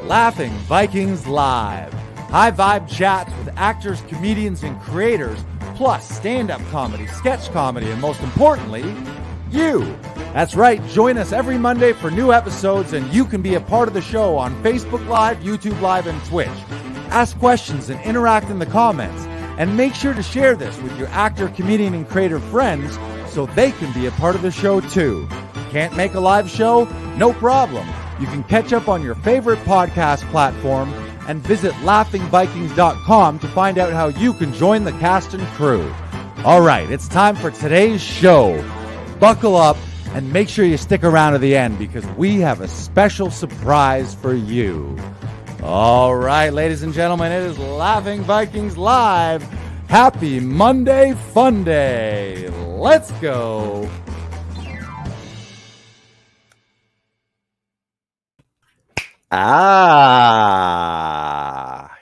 Laughing Vikings Live. High vibe chats with actors, comedians, and creators, plus stand-up comedy, sketch comedy, and most importantly, you. That's right, join us every Monday for new episodes, and you can be a part of the show on Facebook Live, YouTube Live, and Twitch. Ask questions and interact in the comments, and make sure to share this with your actor, comedian, and creator friends so they can be a part of the show too. Can't make a live show? No problem. You can catch up on your favorite podcast platform and visit laughingvikings.com to find out how you can join the cast and crew. All right, it's time for today's show. Buckle up and make sure you stick around to the end because we have a special surprise for you. All right, ladies and gentlemen, it is Laughing Vikings Live. Happy Monday Fun Day. Let's go.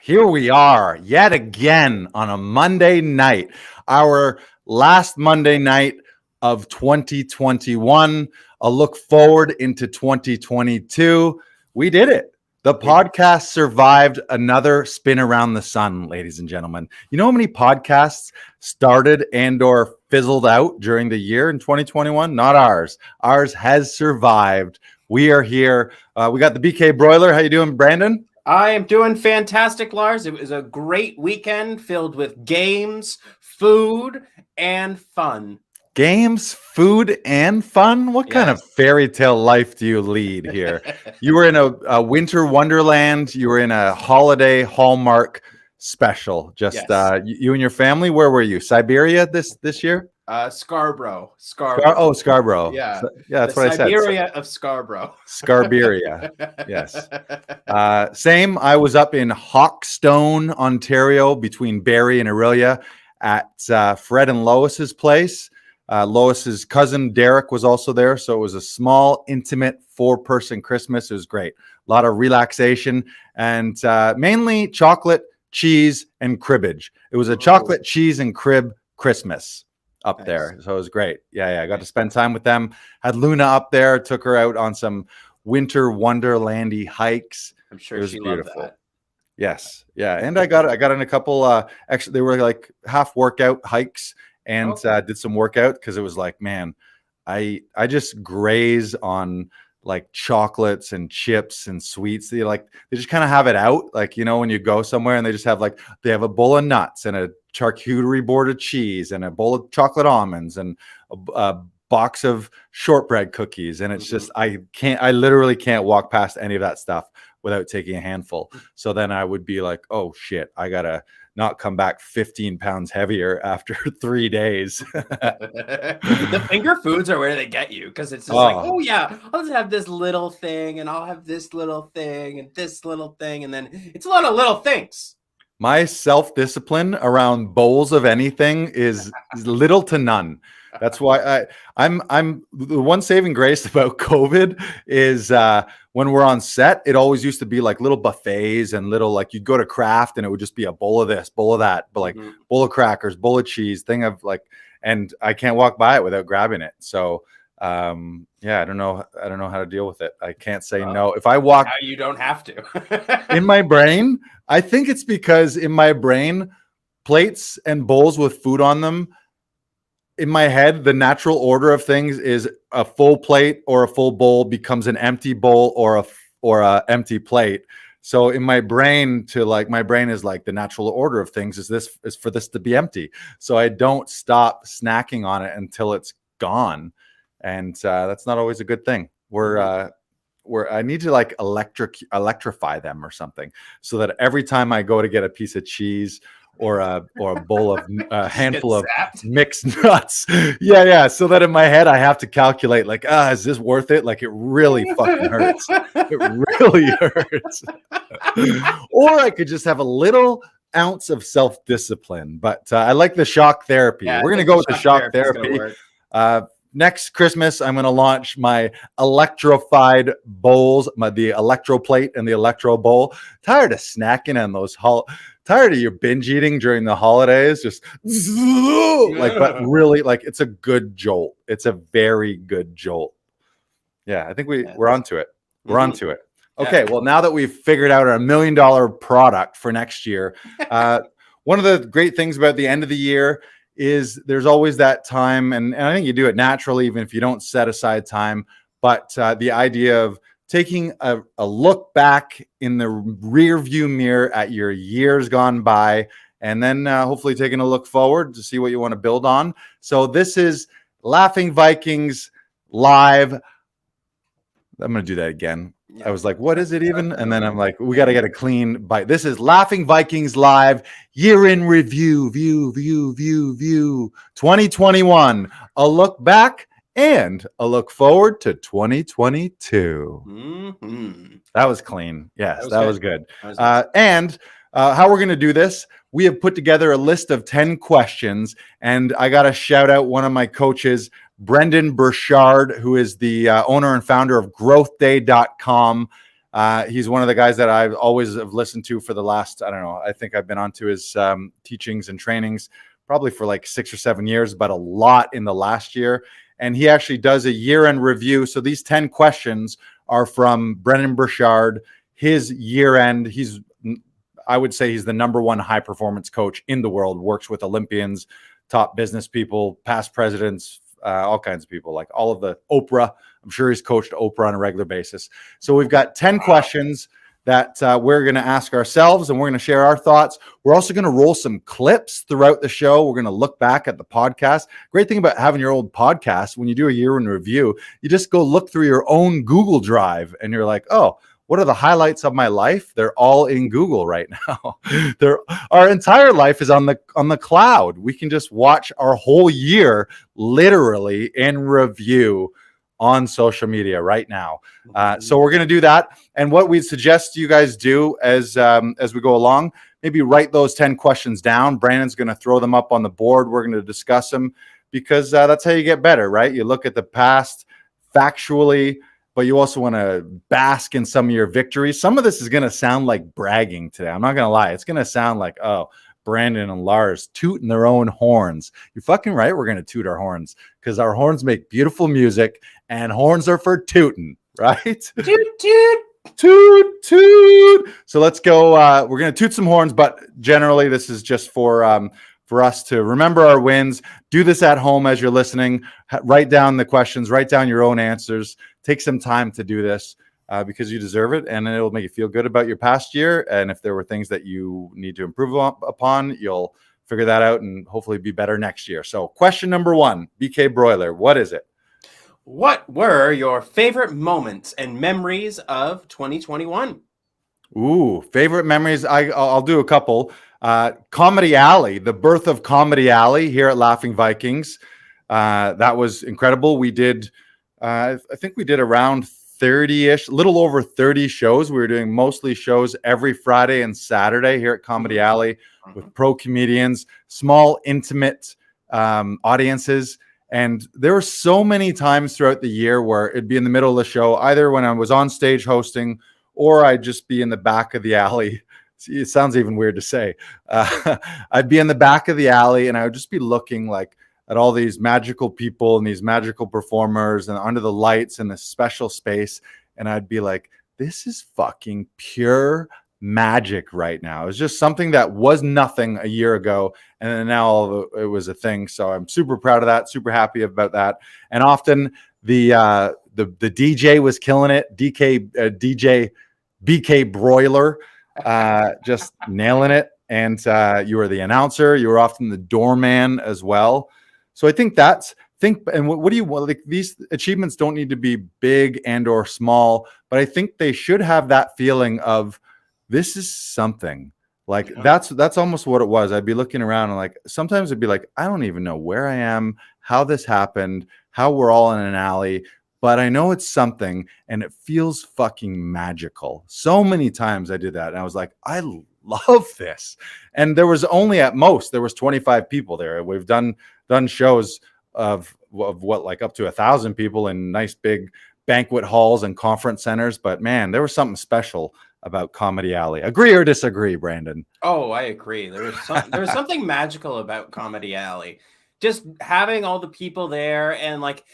Here we are yet again on a Monday night, our last Monday night of 2021, a look forward into 2022. We did it. The podcast survived another spin around the sun, ladies and gentlemen. You know how many podcasts started and or fizzled out during the year in 2021? Not ours. Ours has survived. We are here. We got the BK Broiler. How you doing, Brandon? I am doing fantastic, Lars. It was a great weekend filled with games, food, and fun. Games, food, and fun? What kind of fairy tale life do you lead here? You were in a winter wonderland. You were in a holiday Hallmark special. Just you and your family. Where were you? Siberia this year? Scarborough. Scarborough. Yeah, that's what I said. Siberia of Scarborough. Scarberia. Yes. Same. I was up in Hawkstone, Ontario, between Barrie and Orillia at Fred and Lois's place. Lois's cousin Derek was also there, so it was a small, intimate 4-person Christmas. It was great. A lot of relaxation and mainly chocolate, cheese, and cribbage. It was a chocolate, cheese, and crib Christmas up there, so it was great. I got to spend time with them. Had Luna up there, took her out on some winter wonderlandy hikes. I'm sure she loved that. Yes, and I got in a couple actually they were like half workout hikes and did some workout because it was like, man, I just graze on like chocolates and chips and sweets. They just kind of have it out, like, you know, when you go somewhere and they just have they have a bowl of nuts and a charcuterie board of cheese and a bowl of chocolate almonds and a box of shortbread cookies, and it's just I literally can't walk past any of that stuff without taking a handful. So then I would be like, oh shit, I gotta not come back 15 pounds heavier after 3 days. The finger foods are where they get you, because it's just like, oh yeah, I'll just have this little thing and I'll have this little thing and this little thing, and then it's a lot of little things. My self-discipline around bowls of anything is little to none. That's why I'm the one saving grace about COVID is when we're on set, it always used to be like little buffets and little, like, you'd go to craft and it would just be a bowl of this, bowl of that, but like bowl of crackers, bowl of cheese, thing of like, and I can't walk by it without grabbing it. So I don't know how to deal with it. I can't say no. If I walk, now you don't have to. in my brain, I think it's because in my brain, plates and bowls with food on them, in my head, the natural order of things is a full plate or a full bowl becomes an empty bowl or a empty plate. So in my brain, my brain is like, the natural order of things is for this to be empty. So I don't stop snacking on it until it's gone. And that's not always a good thing. I need to like electrify them or something, so that every time I go to get a piece of cheese or a bowl of a handful of mixed nuts, so that in my head I have to calculate, like, is this worth it? Like, it really fucking hurts. It really hurts. Or I could just have a little ounce of self-discipline. But I like the shock therapy. We're gonna go with the shock therapy. Next Christmas, I'm going to launch my electrified bowls, the electro plate and the electro bowl. Tired of snacking on those, tired of your binge eating during the holidays. Just like, but really, like, it's a good jolt. It's a very good jolt. Yeah, I think we're onto it. We're onto it. Okay, well, now that we've figured out our $1 million product for next year, one of the great things about the end of the year is there's always that time, and I think you do it naturally, even if you don't set aside time, but the idea of taking a look back in the rear view mirror at your years gone by, and then hopefully taking a look forward to see what you want to build on. So this is Laughing Vikings Live. I'm going to do that again. I was like, what is it even? And then I'm like, we got to get a clean bite. This is Laughing Vikings Live, year in review, view, 2021. A look back and a look forward to 2022. Mm-hmm. That was clean. Yes, that was good. Nice. How we're going to do this, we have put together a list of 10 questions, and I got to shout out one of my coaches, Brendan Burchard, who is the owner and founder of growthday.com. He's one of the guys that I've always have listened to for the last, I don't know, I think I've been onto his teachings and trainings probably for like 6 or 7 years, but a lot in the last year. And he actually does a year-end review. So these 10 questions are from Brendan Burchard, his year-end. I would say he's the #1 high-performance coach in the world, works with Olympians, top business people, past presidents, all kinds of people, like all of the Oprah. I'm sure he's coached Oprah on a regular basis. So we've got 10 questions that we're going to ask ourselves, and we're going to share our thoughts. We're also going to roll some clips throughout the show. We're going to look back at the podcast. Great thing about having your old podcast, when you do a year in review, you just go look through your own Google Drive, and you're like, oh, what are the highlights of my life? They're all in Google right now. Our entire life is on the cloud. We can just watch our whole year literally in review on social media right now. So we're going to do that. And what we suggest you guys do as we go along, maybe write those 10 questions down. Brandon's going to throw them up on the board. We're going to discuss them because that's how you get better, right? You look at the past factually, but you also want to bask in some of your victories. Some of this is going to sound like bragging today. I'm not going to lie. It's going to sound like, oh, Brandon and Lars tooting their own horns. You're fucking right. We're going to toot our horns because our horns make beautiful music and horns are for tooting, right? Toot, toot. Toot, toot. So let's go. We're going to toot some horns, but generally this is just for us to remember our wins. Do this at home as you're listening. Write down the questions, write down your own answers. Take some time to do this because you deserve it, and it'll make you feel good about your past year. And if there were things that you need to improve upon, you'll figure that out and hopefully be better next year. So question number 1, BK Broiler, what is it? What were your favorite moments and memories of 2021? Ooh, favorite memories. I'll do a couple. Comedy Alley, the birth of Comedy Alley here at Laughing Vikings. That was incredible. We did, I think we did around 30-ish, little over 30 shows. We were doing mostly shows every Friday and Saturday here at Comedy Alley with pro comedians, small, intimate audiences. And there were so many times throughout the year where it'd be in the middle of the show, either when I was on stage hosting or I'd just be in the back of the alley. It sounds even weird to say. I'd be in the back of the alley and I would just be looking like at all these magical people and these magical performers and under the lights in this special space. And I'd be like, this is fucking pure magic right now. It was just something that was nothing a year ago. And then now it was a thing. So I'm super proud of that, super happy about that. And often the DJ was killing it. DJ BK Broiler, just nailing it. And you were the announcer. You were often the doorman as well. So I think and what do you want? Like, these achievements don't need to be big and or small, but I think they should have that feeling of this is something. Like that's almost what it was. I'd be looking around and like sometimes it'd be like, I don't even know where I am, how this happened, how we're all in an alley, but I know it's something and it feels fucking magical. So many times I did that and I was like, I love this. And there was only at most, there was 25 people there. We've done shows of what, like up to 1,000 people in nice big banquet halls and conference centers. But man, there was something special about Comedy Alley. Agree or disagree, Brandon? Oh, I agree. There was something magical about Comedy Alley. just having all the people there, and like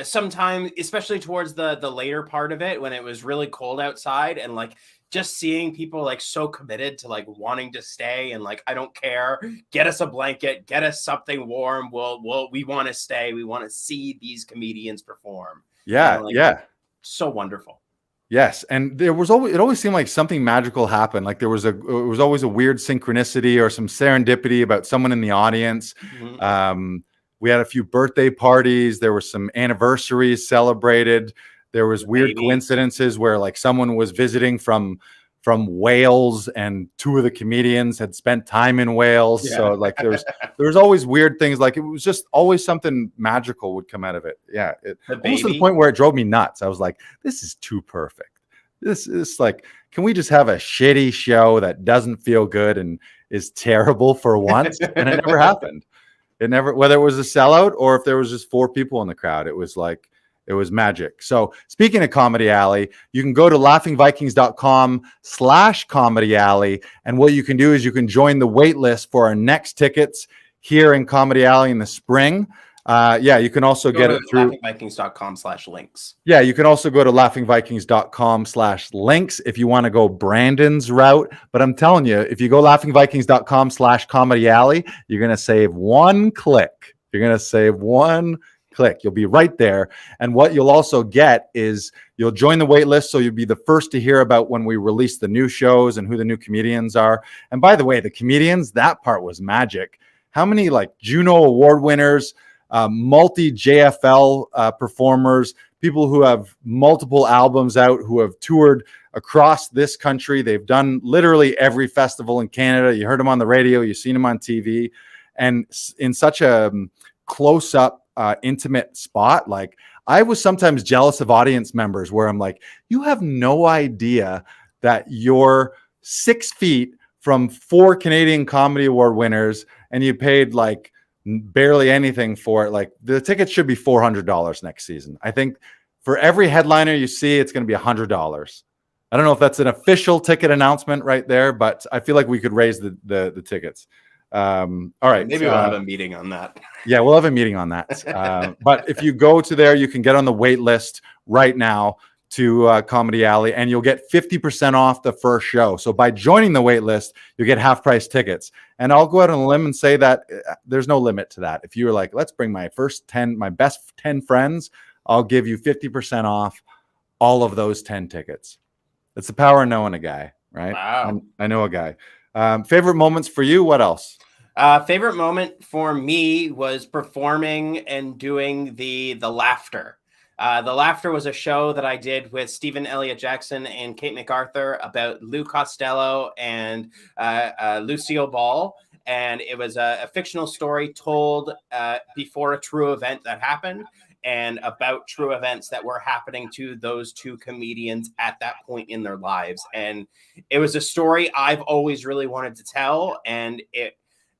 sometimes, especially towards the later part of it, when it was really cold outside, and like just seeing people like so committed to like wanting to stay, and like, I don't care, get us a blanket, get us something warm, we want to stay, we want to see these comedians perform. Yeah, And like, yeah. so wonderful. Yes, and it always seemed like something magical happened. Like it was always a weird synchronicity or some serendipity about someone in the audience. We had a few birthday parties. There were some anniversaries celebrated. There was weird coincidences where like someone was visiting from Wales, and two of the comedians had spent time in Wales. Yeah. So like there was always weird things. Like it was just always something magical would come out of it. Yeah, almost to the point where it drove me nuts. I was like, this is too perfect. This is like, can we just have a shitty show that doesn't feel good and is terrible for once? And it never happened. It never, whether it was a sellout or if there was just 4 people in the crowd, it was like, it was magic. So speaking of Comedy Alley, you can go to laughingvikings.com/Comedy Alley. And what you can do is you can join the wait list for our next tickets here in Comedy Alley in the spring. Yeah, you can also get it through laughingvikings.com/links. Yeah, you can also go to laughingvikings.com/links if you want to go Brandon's route. But I'm telling you, if you go laughingvikings.com/Comedy Alley, you're going to save 1 click. You're going to save 1 click. You'll be right there. And what you'll also get is you'll join the wait list, so you'll be the first to hear about when we release the new shows and who the new comedians are. And by the way, the comedians, that part was magic. How many like Juno Award winners, multi JFL performers, people who have multiple albums out, who have toured across this country. They've done literally every festival in Canada. You heard them on the radio, you've seen them on TV, and in such a close-up, intimate spot. Like I was sometimes jealous of audience members where I'm like, you have no idea that you're 6 feet from 4 Canadian Comedy Award winners and you paid like barely anything for it. Like the tickets should be $400 next season. I think for every headliner you see, it's going to be $100. I don't know if that's an official ticket announcement right there, but I feel like we could raise the tickets. All right. Maybe we'll have a meeting on that. Yeah, we'll have a meeting on that. But if you go to there, you can get on the wait list right now to Comedy Alley, and you'll get 50% off the first show. So by joining the wait list, you get half-price tickets. And I'll go out on a limb and say that there's no limit to that. If you were like, let's bring my best 10 friends, I'll give you 50% off all of those 10 tickets. It's the power of knowing a guy, right? Wow. I know a guy. Favorite moments for you? What else? Favorite moment for me was performing and doing the laughter. The Laughter was a show that I did with Stephen Elliott Jackson and Kate MacArthur about Lou Costello and Lucille Ball. And it was a fictional story told before a true event that happened, and about true events that were happening to those 2 comedians at that point in their lives. And it was a story I've always really wanted to tell. And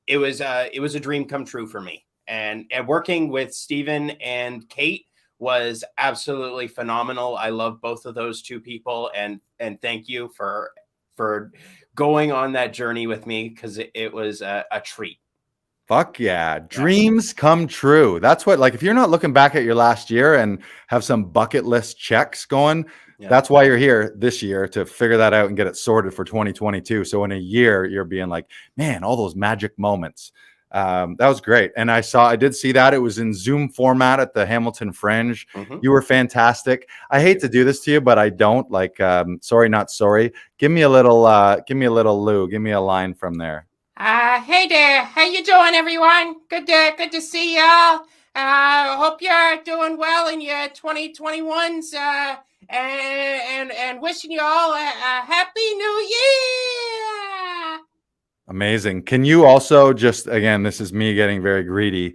it was a dream come true for me. And working with Stephen and Kate was absolutely phenomenal. I love both of those 2 people, and thank you for going on that journey with me, because it was a treat. Fuck yeah. Dreams come true. That's what, like, if you're not looking back at your last year and have some bucket list checks going, that's why you're here this year, to figure that out and get it sorted for 2022. So in a year, you're being like, man, all those magic moments. That was great. And I did see that it was in Zoom format at the Hamilton Fringe. You were fantastic. I hate to do this to you, but I don't like, sorry, not sorry. Give me a little Lou, give me a line from there. Hey there, how you doing, everyone? Good to see y'all. Hope you're doing well in your 2021s. And wishing you all a happy new year. Amazing. Can you also just, again, this is me getting very greedy.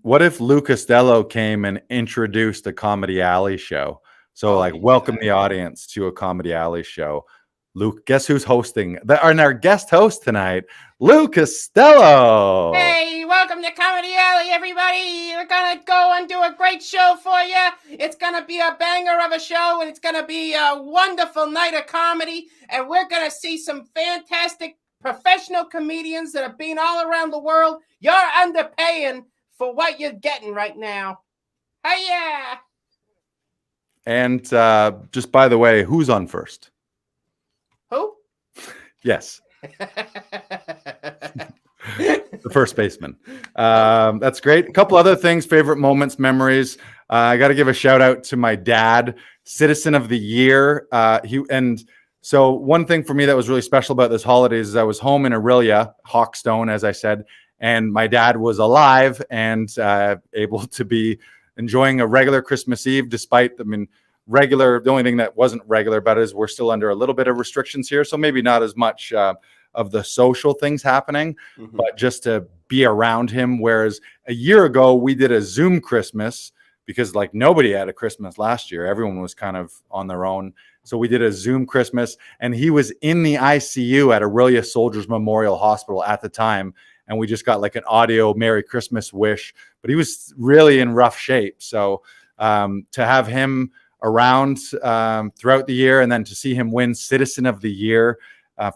What if Lou Costello came and introduced a Comedy Alley show? So welcome the audience to a Comedy Alley show. Luke, guess who's hosting? Our guest host tonight, Lou Costello. Hey, welcome to Comedy Alley, everybody. We're going to go and do a great show for you. It's going to be a banger of a show, and it's going to be a wonderful night of comedy. And we're going to see some fantastic professional comedians that have been all around the world. You're underpaying for what you're getting right now. Hey, yeah. And just by the way, who's on first? Who? Yes. The first baseman. That's great. A couple other things, favorite moments, memories. I got to give a shout out to my dad, Citizen of the Year. So one thing for me that was really special about this holidays is I was home in Aurelia, Hawkstone, as I said, and my dad was alive and able to be enjoying a regular Christmas Eve, despite, the only thing that wasn't regular about it is we're still under a little bit of restrictions here. So maybe not as much of the social things happening, but just to be around him. Whereas a year ago, we did a Zoom Christmas because like nobody had a Christmas last year. Everyone was kind of on their own. So we did a Zoom Christmas, and he was in the ICU at Aurelia Soldiers Memorial Hospital at the time. And we just got like an audio Merry Christmas wish, but he was really in rough shape. So to have him around throughout the year and then to see him win Citizen of the Year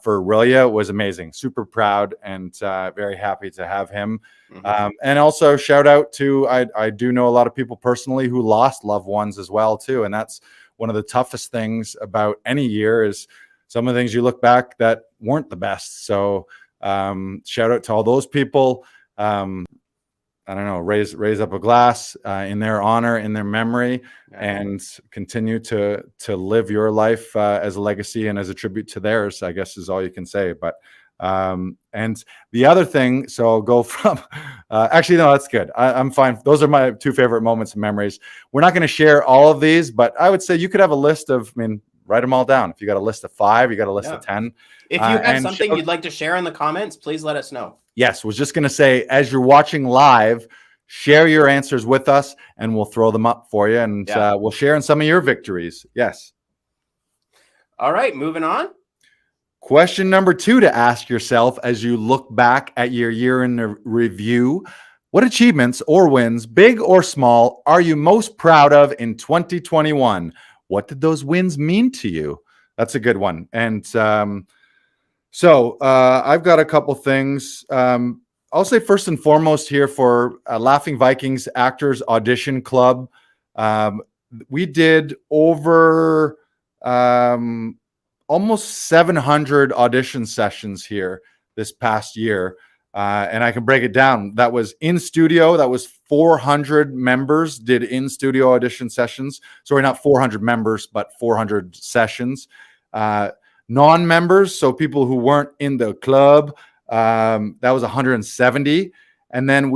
for Aurelia was amazing. Super proud and very happy to have him. And also shout out to, I do know a lot of people personally who lost loved ones as well too. And that's one of the toughest things about any year is some of the things you look back that weren't the best. So shout out to all those people. I don't know, raise up a glass in their honor, in their memory, and continue to live your life as a legacy and as a tribute to theirs, I guess is all you can say. But and the other thing, so I'll go from actually, no, that's good. I'm fine. Those are my two favorite moments and memories. We're not going to share all of these, but I would say you could have a list of, write them all down. If you got a list of 5, you got a list of 10. If you have something you'd like to share in the comments, please let us know. Yes, was just going to say, as you're watching live, share your answers with us, and we'll throw them up for you, and we'll share in some of your victories. Yes. All right, moving on. Question number 2 to ask yourself as you look back at your year in the review: what achievements or wins, big or small, are you most proud of in 2021? What did those wins mean to you? That's a good one. And so I've got a couple things. I'll say first and foremost here for Laughing Vikings Actors Audition Club. We did over almost 700 audition sessions here this past year. And I can break it down. That was in studio. That was 400 members did in studio audition sessions. Sorry, not 400 members, but 400 sessions. Non-members, so people who weren't in the club, that was 170. And then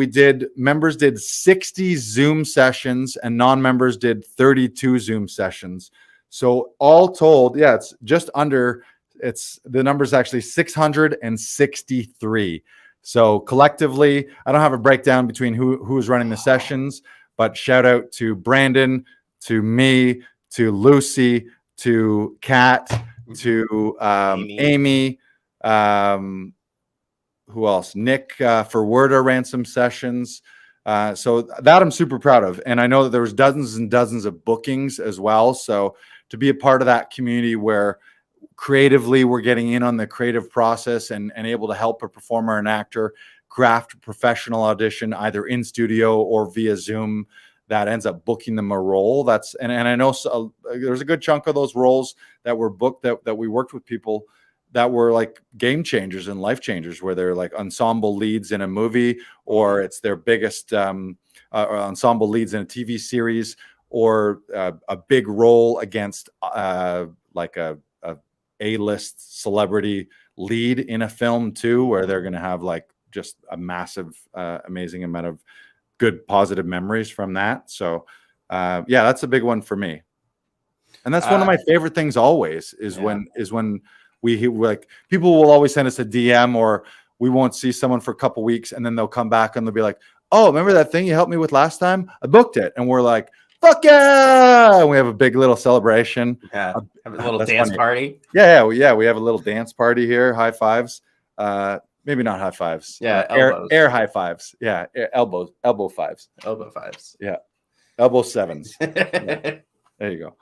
members did 60 Zoom sessions and non-members did 32 Zoom sessions. So all told, it's just under, the number's actually 663. So collectively, I don't have a breakdown between who was running the sessions, but shout out to Brandon, to me, to Lucy, to Kat, to Amy, who else? Nick for Worda ran some sessions. So that I'm super proud of. And I know that there was dozens and dozens of bookings as well. So to be a part of that community where creatively we're getting in on the creative process and able to help a performer and actor craft a professional audition either in studio or via Zoom that ends up booking them a role. And I know there's a good chunk of those roles that were booked that we worked with people that were like game changers and life changers, where they're like ensemble leads in a movie, or it's their biggest ensemble leads in a TV series, or a big role against like a A-list celebrity lead in a film too, where they're going to have like just a massive, amazing amount of good positive memories from that. So that's a big one for me. And that's one of my favorite things always is when we hear, like, people will always send us a DM, or we won't see someone for a couple weeks and then they'll come back and they'll be like, oh, remember that thing you helped me with last time? I booked it. And we're like, fuck yeah. And we have a big little celebration. Yeah. Have a little dance party. Yeah. We have a little dance party here. High fives. Maybe not high fives. Yeah. Air high fives. Yeah. Elbow fives. Elbow fives. Yeah. Elbow sevens. Yeah. There you go.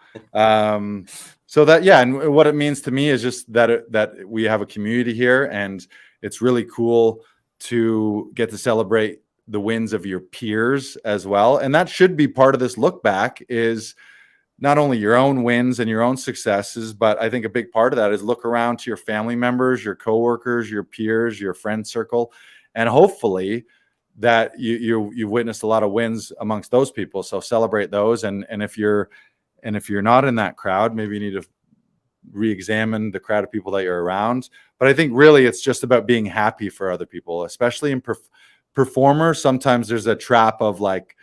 So that, and what it means to me is just that we have a community here, and it's really cool to get to celebrate the wins of your peers as well. And that should be part of this look back, is not only your own wins and your own successes, but I think a big part of that is look around to your family members, your coworkers, your peers, your friend circle, and hopefully that you've witnessed a lot of wins amongst those people. So celebrate those. And if you're not in that crowd, maybe you need to re-examine the crowd of people that you're around. But I think really it's just about being happy for other people, especially in performers. Sometimes there's a trap of like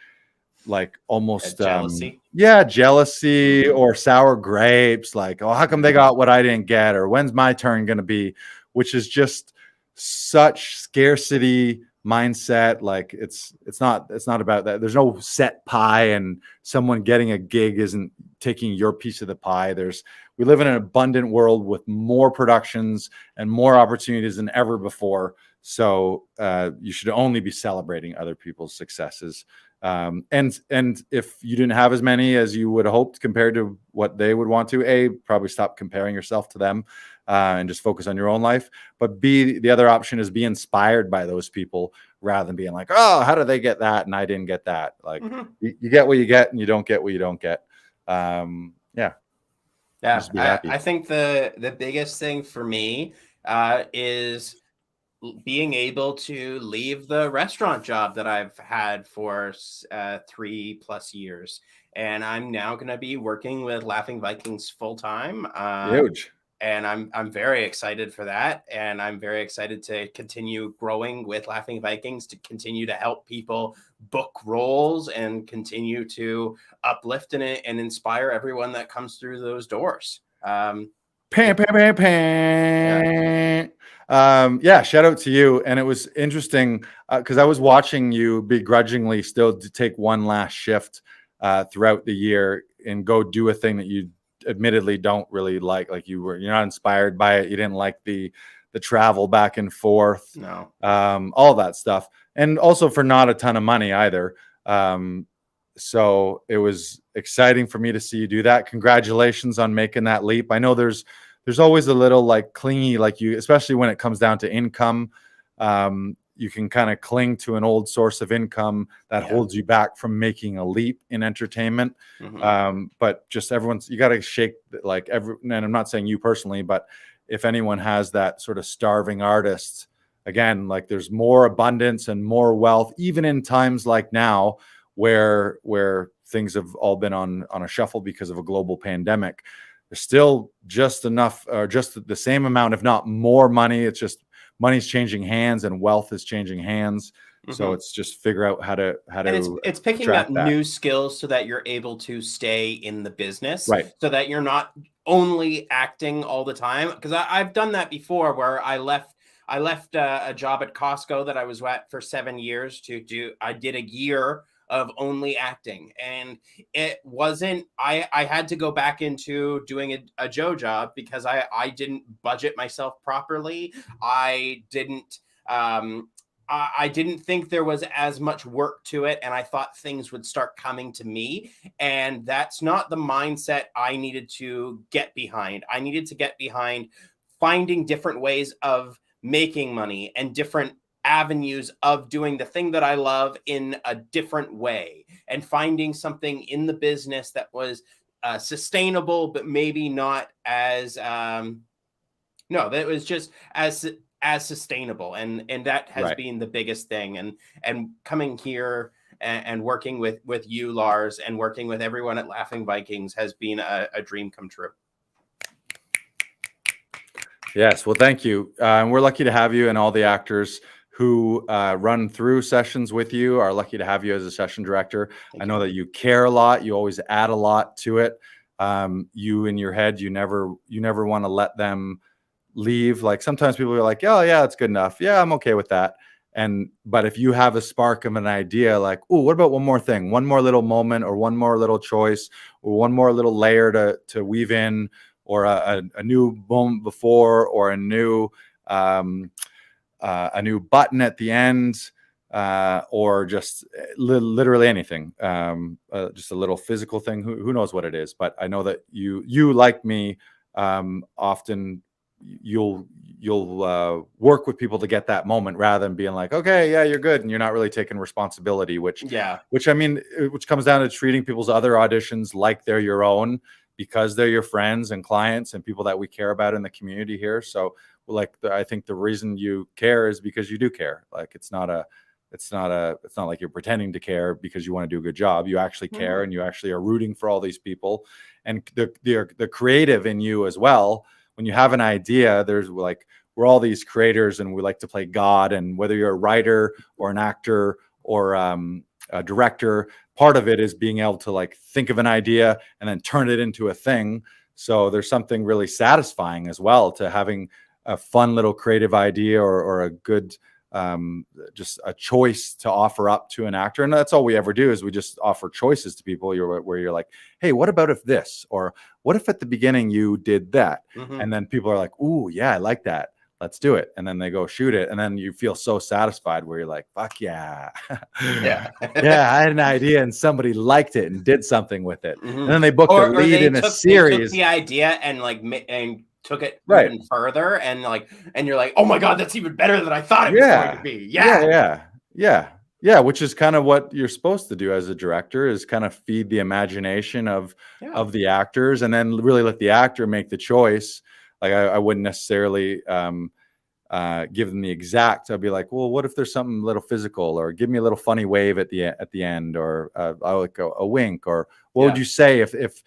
almost jealousy. Jealousy or sour grapes. Like, oh, how come they got what I didn't get? Or when's my turn going to be? Which is just such scarcity mindset. Like it's not about that. There's no set pie, and someone getting a gig isn't taking your piece of the pie. We live in an abundant world with more productions and more opportunities than ever before. So you should only be celebrating other people's successes. And if you didn't have as many as you would have hoped compared to what they would want to, probably stop comparing yourself to them and just focus on your own life. But the other option is be inspired by those people rather than being like, oh, how did they get that and I didn't get that? Like you get what you get and you don't get what you don't get. I think the biggest thing for me is being able to leave the restaurant job that I've had for 3+ years, and I'm now going to be working with Laughing Vikings full time. Huge. And I'm very excited for that, and I'm very excited to continue growing with Laughing Vikings, to continue to help people book roles and continue to uplift and inspire everyone that comes through those doors. Shout out to you. And it was interesting because I was watching you begrudgingly still to take one last shift throughout the year and go do a thing that you admittedly don't really like you're not inspired by it. You didn't like the travel back and forth, no, all that stuff, and also for not a ton of money either. So it was exciting for me to see you do that. Congratulations on making that leap. I know there's always a little like clingy, like you, especially when it comes down to income. You can kind of cling to an old source of income that holds you back from making a leap in entertainment. But just you got to shake and I'm not saying you personally, but if anyone has that sort of starving artist, again, like there's more abundance and more wealth, even in times like now where things have all been on a shuffle because of a global pandemic. There's still just enough, or just the same amount, if not more money. It's just money's changing hands and wealth is changing hands. So it's just figure out how to it's picking up new skills so that you're able to stay in the business, right? So that you're not only acting all the time. Because I've done that before, where I left a job at Costco that I was at for 7 years I did a year of only acting, and it wasn't, I had to go back into doing a Joe job because I didn't budget myself properly. I didn't think there was as much work to it, and I thought things would start coming to me, and that's not the mindset I needed to get behind. I needed to get behind finding different ways of making money and different avenues of doing the thing that I love in a different way, and finding something in the business that was sustainable, but maybe not as that was just as sustainable, and that has been the biggest thing. And coming here and working with you, Lars, and working with everyone at Laughing Vikings has been a dream come true. Yes, well, thank you. And we're lucky to have you, and all the actors who run through sessions with you are lucky to have you as a session director. I know that you care a lot. You always add a lot to it. You in your head, you never want to let them leave. Like sometimes people are like, oh yeah, it's good enough. Yeah, I'm okay with that. But if you have a spark of an idea, like, oh, what about one more thing, one more little moment, or one more little choice, or one more little layer to weave in, or a new moment before, or a new button at the end, or just literally anything, just a little physical thing. Who knows what it is? But I know that you like me, often you'll work with people to get that moment rather than being like, okay, yeah, you're good, and you're not really taking responsibility, which I mean, which comes down to treating people's other auditions like they're your own, because they're your friends and clients and people that we care about in the community here. So like I think the reason you care is because you do care. Like it's not like you're pretending to care because you want to do a good job. You actually care, and you actually are rooting for all these people, and the creative in you as well. When you have an idea, there's like, we're all these creators and we like to play God. And whether you're a writer or an actor or a director, part of it is being able to like think of an idea and then turn it into a thing. So there's something really satisfying as well to having a fun little creative idea or a good just a choice to offer up to an actor. And that's all we ever do, is we just offer choices to people where you're like, hey, what about if this, or what if at the beginning you did that? And then people are like, ooh, yeah, I like that, let's do it. And then they go shoot it, and then you feel so satisfied where you're like, fuck yeah. Yeah, I had an idea and somebody liked it and did something with it. And then they booked a lead in a series. They took the idea and like took it even further, and you're like, oh my god, that's even better than I thought it was going to be. Yeah, which is kind of what you're supposed to do as a director, is kind of feed the imagination of the actors, and then really let the actor make the choice. Like I wouldn't necessarily give them the exact. I'd be like, well, what if there's something a little physical, or give me a little funny wave at the end, or like a wink, or what would you say if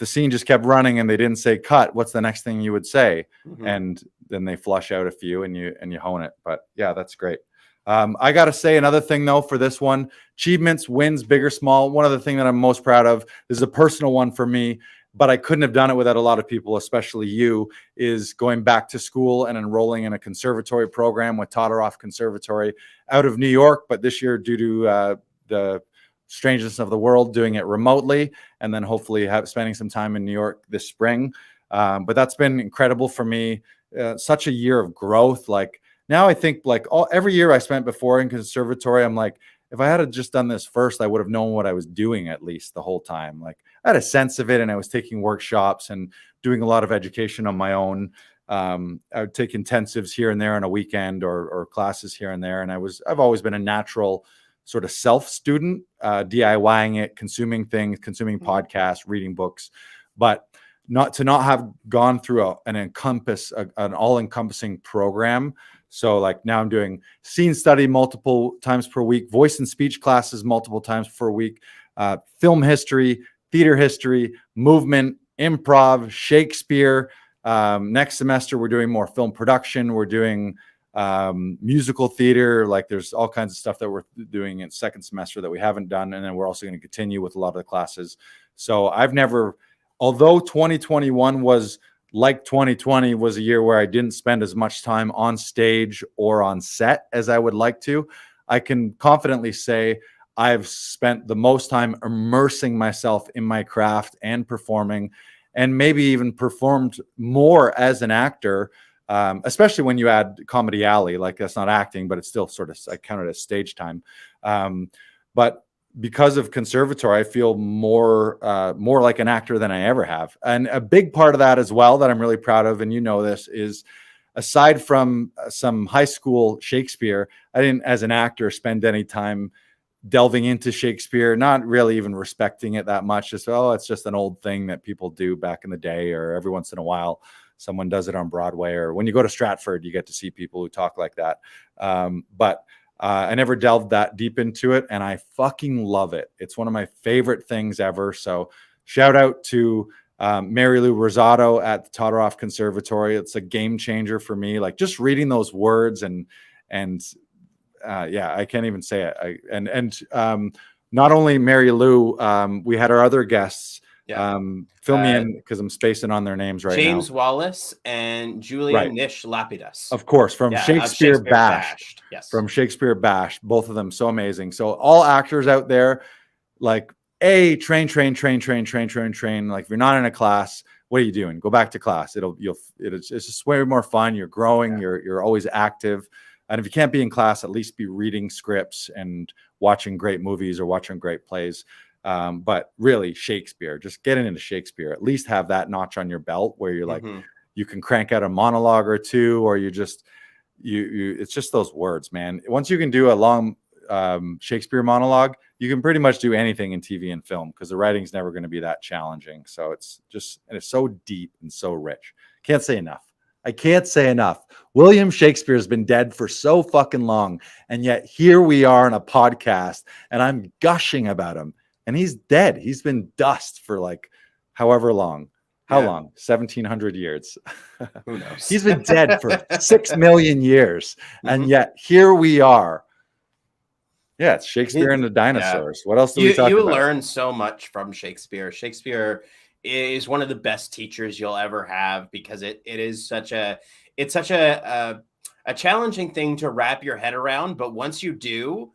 the scene just kept running and they didn't say cut, what's the next thing you would say? And then they flush out a few and you hone it. But yeah, that's great. I got to say another thing though, for this one, achievements, wins, big or small. One of the things that I'm most proud of, this is a personal one for me, but I couldn't have done it without a lot of people, especially you, is going back to school and enrolling in a conservatory program with Todoroff Conservatory out of New York. But this year, due to the strangeness of the world, doing it remotely, and then hopefully spending some time in New York this spring. But that's been incredible for me. Such a year of growth. Like now I think like every year I spent before in conservatory, I'm like, if I had just done this first, I would have known what I was doing at least the whole time. Like I had a sense of it, and I was taking workshops and doing a lot of education on my own. I would take intensives here and there on a weekend, or classes here and there. And I've always been a natural sort of self-student, DIYing it, consuming things, consuming podcasts, reading books, but not have gone through an all-encompassing program. So like now I'm doing scene study multiple times per week, voice and speech classes multiple times per week, film history, theater history, movement, improv, Shakespeare. Next semester, we're doing more film production. We're doing musical theater. Like there's all kinds of stuff that we're doing in second semester that we haven't done. And then we're also going to continue with a lot of the classes. So although 2021 was like 2020 was a year where I didn't spend as much time on stage or on set as I would like to, I can confidently say I've spent the most time immersing myself in my craft and performing, and maybe even performed more as an actor, especially when you add Comedy Alley. Like that's not acting, but it's still sort of, I count it as stage time. But because of conservatory, I feel more like an actor than I ever have. And a big part of that as well that I'm really proud of, and you know this, is aside from some high school Shakespeare, I didn't, as an actor, spend any time delving into Shakespeare, not really even respecting it that much. Just, it's just an old thing that people do back in the day, or every once in a while someone does it on Broadway, or when you go to Stratford, you get to see people who talk like that. But I never delved that deep into it, and I fucking love it. It's one of my favorite things ever. So shout out to Mary Lou Rosado at the Todoroff Conservatory. It's a game changer for me. Like just reading those words and I can't even say it. Not only Mary Lou, we had our other guests. Fill me in because I'm spacing on their names right now. James Wallace and Julia Nish Lapidus. Of course, from Shakespeare Bashed. Yes. From Shakespeare Bashed. Both of them so amazing. So all actors out there, like train. Like if you're not in a class, what are you doing? Go back to class. It's just way more fun. You're growing. You're always active. And if you can't be in class, at least be reading scripts and watching great movies or watching great plays. But really, Shakespeare, just getting into Shakespeare, at least have that notch on your belt where you're like, you can crank out a monologue or two, or you just it's just those words, man. Once you can do a long Shakespeare monologue, you can pretty much do anything in TV and film, because the writing's never going to be that challenging. So it's so deep and so rich. Can't say enough. I can't say enough. William Shakespeare has been dead for so fucking long, and yet here we are on a podcast, and I'm gushing about him, and he's dead. He's been dust for like however long. How long? 1,700 years. Who knows? He's been dead for 6 million years, and yet here we are. Yeah, it's Shakespeare and the dinosaurs. What else do we talk about? You learn so much from Shakespeare. Shakespeare is one of the best teachers you'll ever have, because it is such a challenging thing to wrap your head around. But once you do,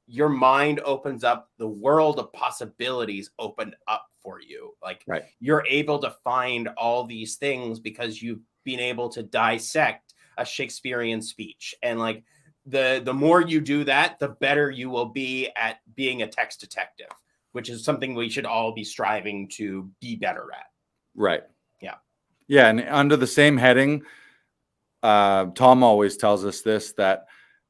your mind opens up, the world of possibilities open up for you. Like you're able to find all these things because you've been able to dissect a Shakespearean speech. And like the more you do that, the better you will be at being a text detective, which is something we should all be striving to be better at. Right. Yeah. Yeah. And under the same heading, Tom always tells us this, that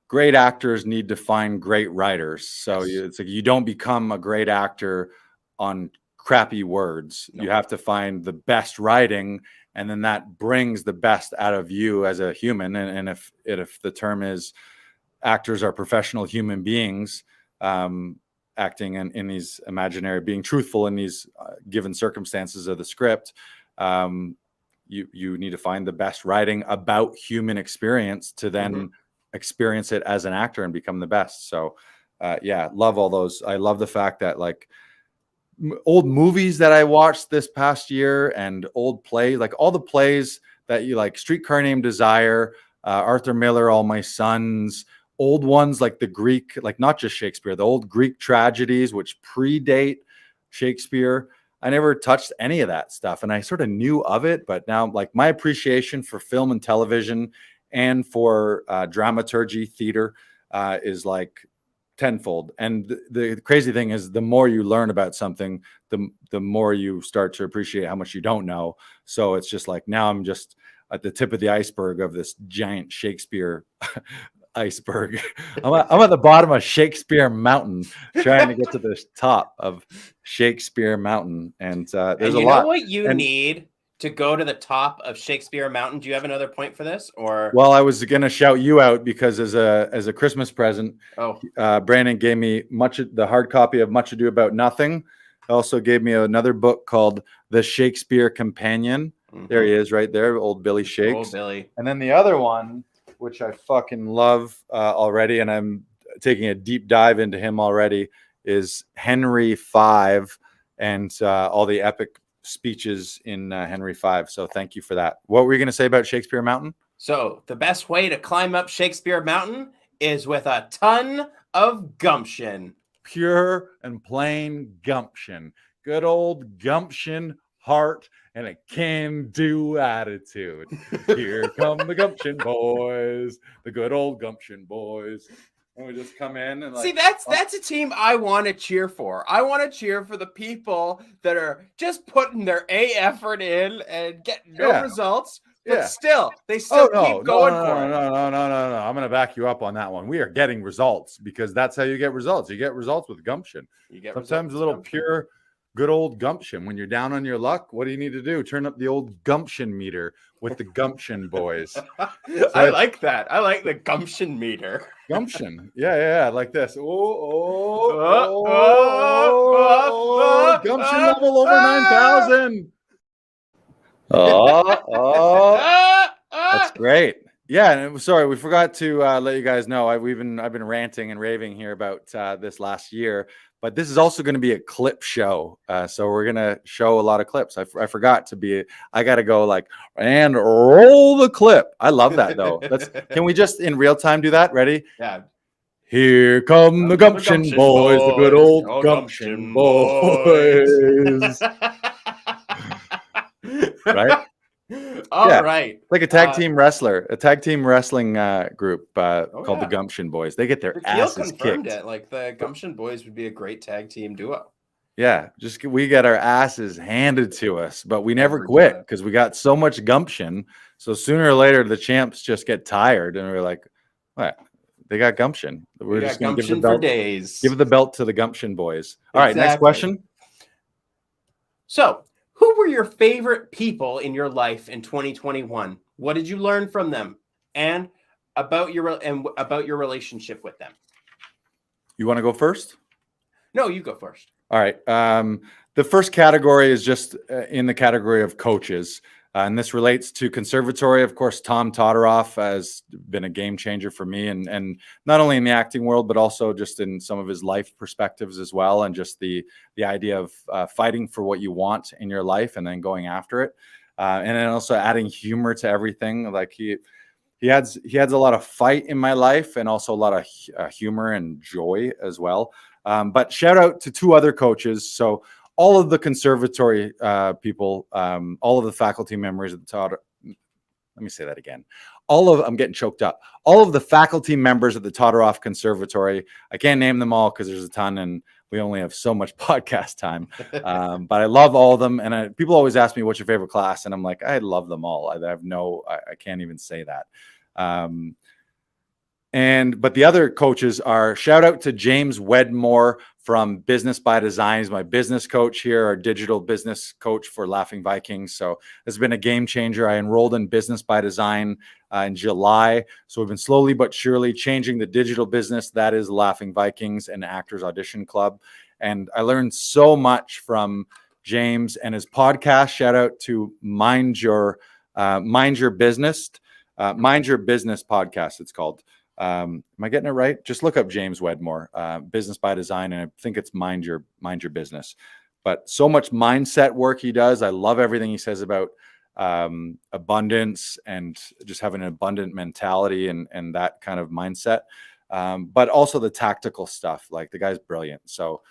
great actors need to find great writers. So it's like, you don't become a great actor on crappy words. No. You have to find the best writing, and then that brings the best out of you as a human. And if the term is actors are professional human beings, acting in these imaginary, being truthful in these given circumstances of the script, you need to find the best writing about human experience to then experience it as an actor and become the best. So love all those. I love the fact that like old movies that I watched this past year and old plays, like all the plays that you like, Streetcar Named Desire, Arthur Miller, All My Sons, old ones like the Greek, like not just Shakespeare, the old Greek tragedies, which predate Shakespeare. I never touched any of that stuff, and I sort of knew of it, but now like my appreciation for film and television and for dramaturgy, theater is like tenfold. And the crazy thing is, the more you learn about something, the more you start to appreciate how much you don't know. So it's just like, now I'm just at the tip of the iceberg of this giant Shakespeare iceberg. I'm at the bottom of Shakespeare Mountain, trying to get to the top of Shakespeare Mountain. And there's a lot. You know what you need to go to the top of Shakespeare Mountain? Do you have another point for this? Or well, I was gonna shout you out because as a Christmas present, Brandon gave me the hard copy of Much Ado About Nothing. Also gave me another book called The Shakespeare Companion. There he is, right there, old Billy Shakes. Old Billy. And then the other one, which I fucking love already, and I'm taking a deep dive into him already, is Henry V and all the epic speeches in Henry V. So thank you for that. What were you going to say about Shakespeare Mountain? So the best way to climb up Shakespeare Mountain is with a ton of gumption. Pure and plain gumption. Good old gumption, heart, and a can-do attitude. Here come the gumption boys, the good old gumption boys. And we just come in and like, see, that's a team I want to cheer for. I want to cheer for the people that are just putting their effort in and getting no results, but they still keep going for it. No. I'm going to back you up on that one. We are getting results, because that's how you get results. You get results with gumption. Sometimes a little pure, good old gumption. When you're down on your luck, what do you need to do? Turn up the old gumption meter with the gumption boys. I like that. I like the gumption meter. Gumption. Yeah. Like this. Oh, gumption level over 9,000. That's great. Yeah, and sorry, we forgot to let you guys know. I've been ranting and raving here about this last year, but this is also going to be a clip show. So we're going to show a lot of clips. I forgot to be. I got to go like and roll the clip. I love that though. Can we just in real time do that? Ready? Yeah. Here come the gumption boys, the good old gumption boys. Right? All right. Like a tag team wrestling group called the Gumption Boys. They get their asses kicked. Like the Gumption Boys would be a great tag team duo. Yeah, we get our asses handed to us, but we never Every quit time. because we got so much gumption. So sooner or later, the champs just get tired, and we're like, "What? They got gumption. We We're just got going to gumption for days. give the belt to the gumption boys." All right, next Exactly. question. So, who were your favorite people in your life in 2021? What did you learn from them, and about your relationship with them? You want to go first? No, you go first. All right. The first category is just in the category of coaches. And this relates to conservatory. Of course, Tom Todoroff has been a game changer for me, and not only in the acting world, but also just in some of his life perspectives as well. And just the idea of fighting for what you want in your life and then going after it. And then also adding humor to everything. Like he adds a lot of fight in my life and also a lot of humor and joy as well. But shout out to two other coaches. So all of the conservatory people, all of the faculty members at the Let me say that again. I'm getting choked up. All of the faculty members at the Todoroff Conservatory. I can't name them all because there's a ton and we only have so much podcast time. But I love all of them. And people always ask me, what's your favorite class? And I'm like, I love them all. I can't even say that. But the other coaches are, shout out to James Wedmore from Business by Design. He's my business coach here, our digital business coach for Laughing Vikings. So it's been a game changer. I enrolled in Business by Design in July. So we've been slowly but surely changing the digital business that is Laughing Vikings and Actors Audition Club. And I learned so much from James and his podcast. Shout out to Mind Your Business podcast, it's called. Am I getting it right? Just look up James Wedmore, Business by Design, and I think it's Mind Your Business. But so much mindset work he does. I love everything he says about abundance and just having an abundant mentality and that kind of mindset. But also the tactical stuff. Like the guy's brilliant. So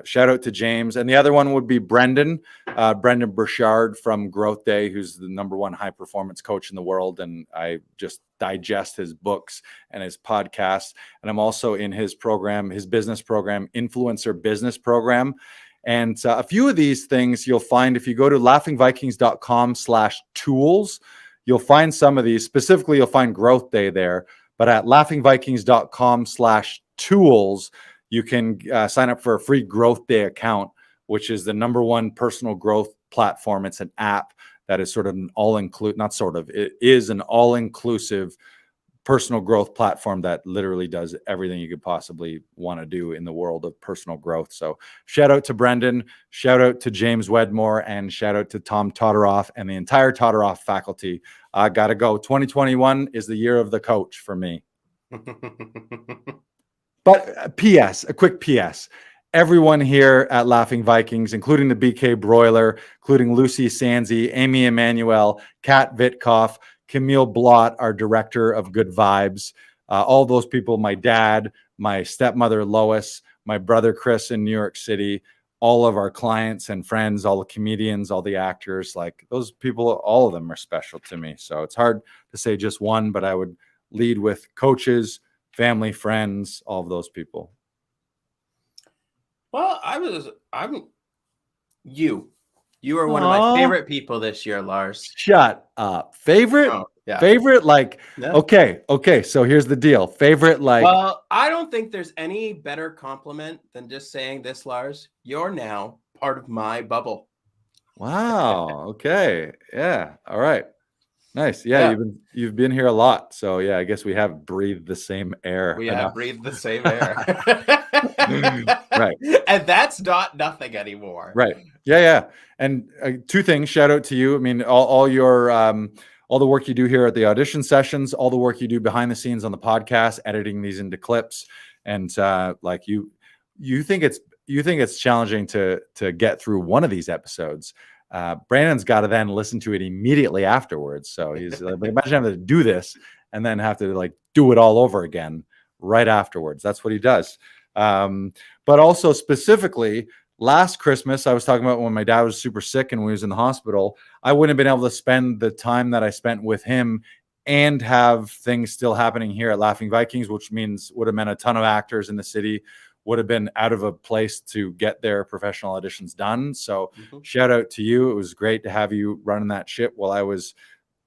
shout out to James. And the other one would be Brendan Burchard from Growth Day, who's the #1 high performance coach in the world. And I just digest his books and his podcasts. And I'm also in his program, his business program, Influencer Business Program. And a few of these things you'll find if you go to laughingvikings.com/tools, you'll find some of these. Specifically, you'll find Growth Day there. But at laughingvikings.com/tools, you can sign up for a free Growth Day account, which is the #1 personal growth platform. It's an app that is sort of an it is an all-inclusive personal growth platform that literally does everything you could possibly want to do in the world of personal growth. So shout out to Brendan, shout out to James Wedmore, and shout out to Tom Todoroff and the entire Todoroff faculty. I gotta go. 2021 is the year of the coach for me. But a quick PS. Everyone here at Laughing Vikings, including the BK Broiler, including Lucy Sanzi, Amy Emanuel, Kat Vitkoff, Camille Blott, our director of Good Vibes, all those people, my dad, my stepmother Lois, my brother Chris in New York City, all of our clients and friends, all the comedians, all the actors, like those people, all of them are special to me. So it's hard to say just one, but I would lead with coaches, family, friends, all of those people. Well, you were one of my favorite people this year, Lars. Shut up. Favorite? Oh, yeah. Favorite? Like, yeah. Okay. So here's the deal. Favorite, like. Well, I don't think there's any better compliment than just saying this, Lars. You're now part of my bubble. Wow. Okay. Yeah. All right. Nice. Yeah. You've been here a lot. So yeah, I guess we have breathed the same air. We have breathed the same air. Right. And that's not nothing anymore. Right. Yeah. And two things. Shout out to you. I mean, all your all the work you do here at the audition sessions, all the work you do behind the scenes on the podcast, editing these into clips, and like you think it's challenging to get through one of these episodes. Brandon's got to then listen to it immediately afterwards. So he's like, imagine having to do this and then have to like do it all over again right afterwards. That's what he does. But also specifically last Christmas, I was talking about when my dad was super sick and we was in the hospital, I wouldn't have been able to spend the time that I spent with him and have things still happening here at Laughing Vikings, which means would have meant a ton of actors in the city would have been out of a place to get their professional auditions done. So Mhm. shout out to you. It was great to have you running that ship while I was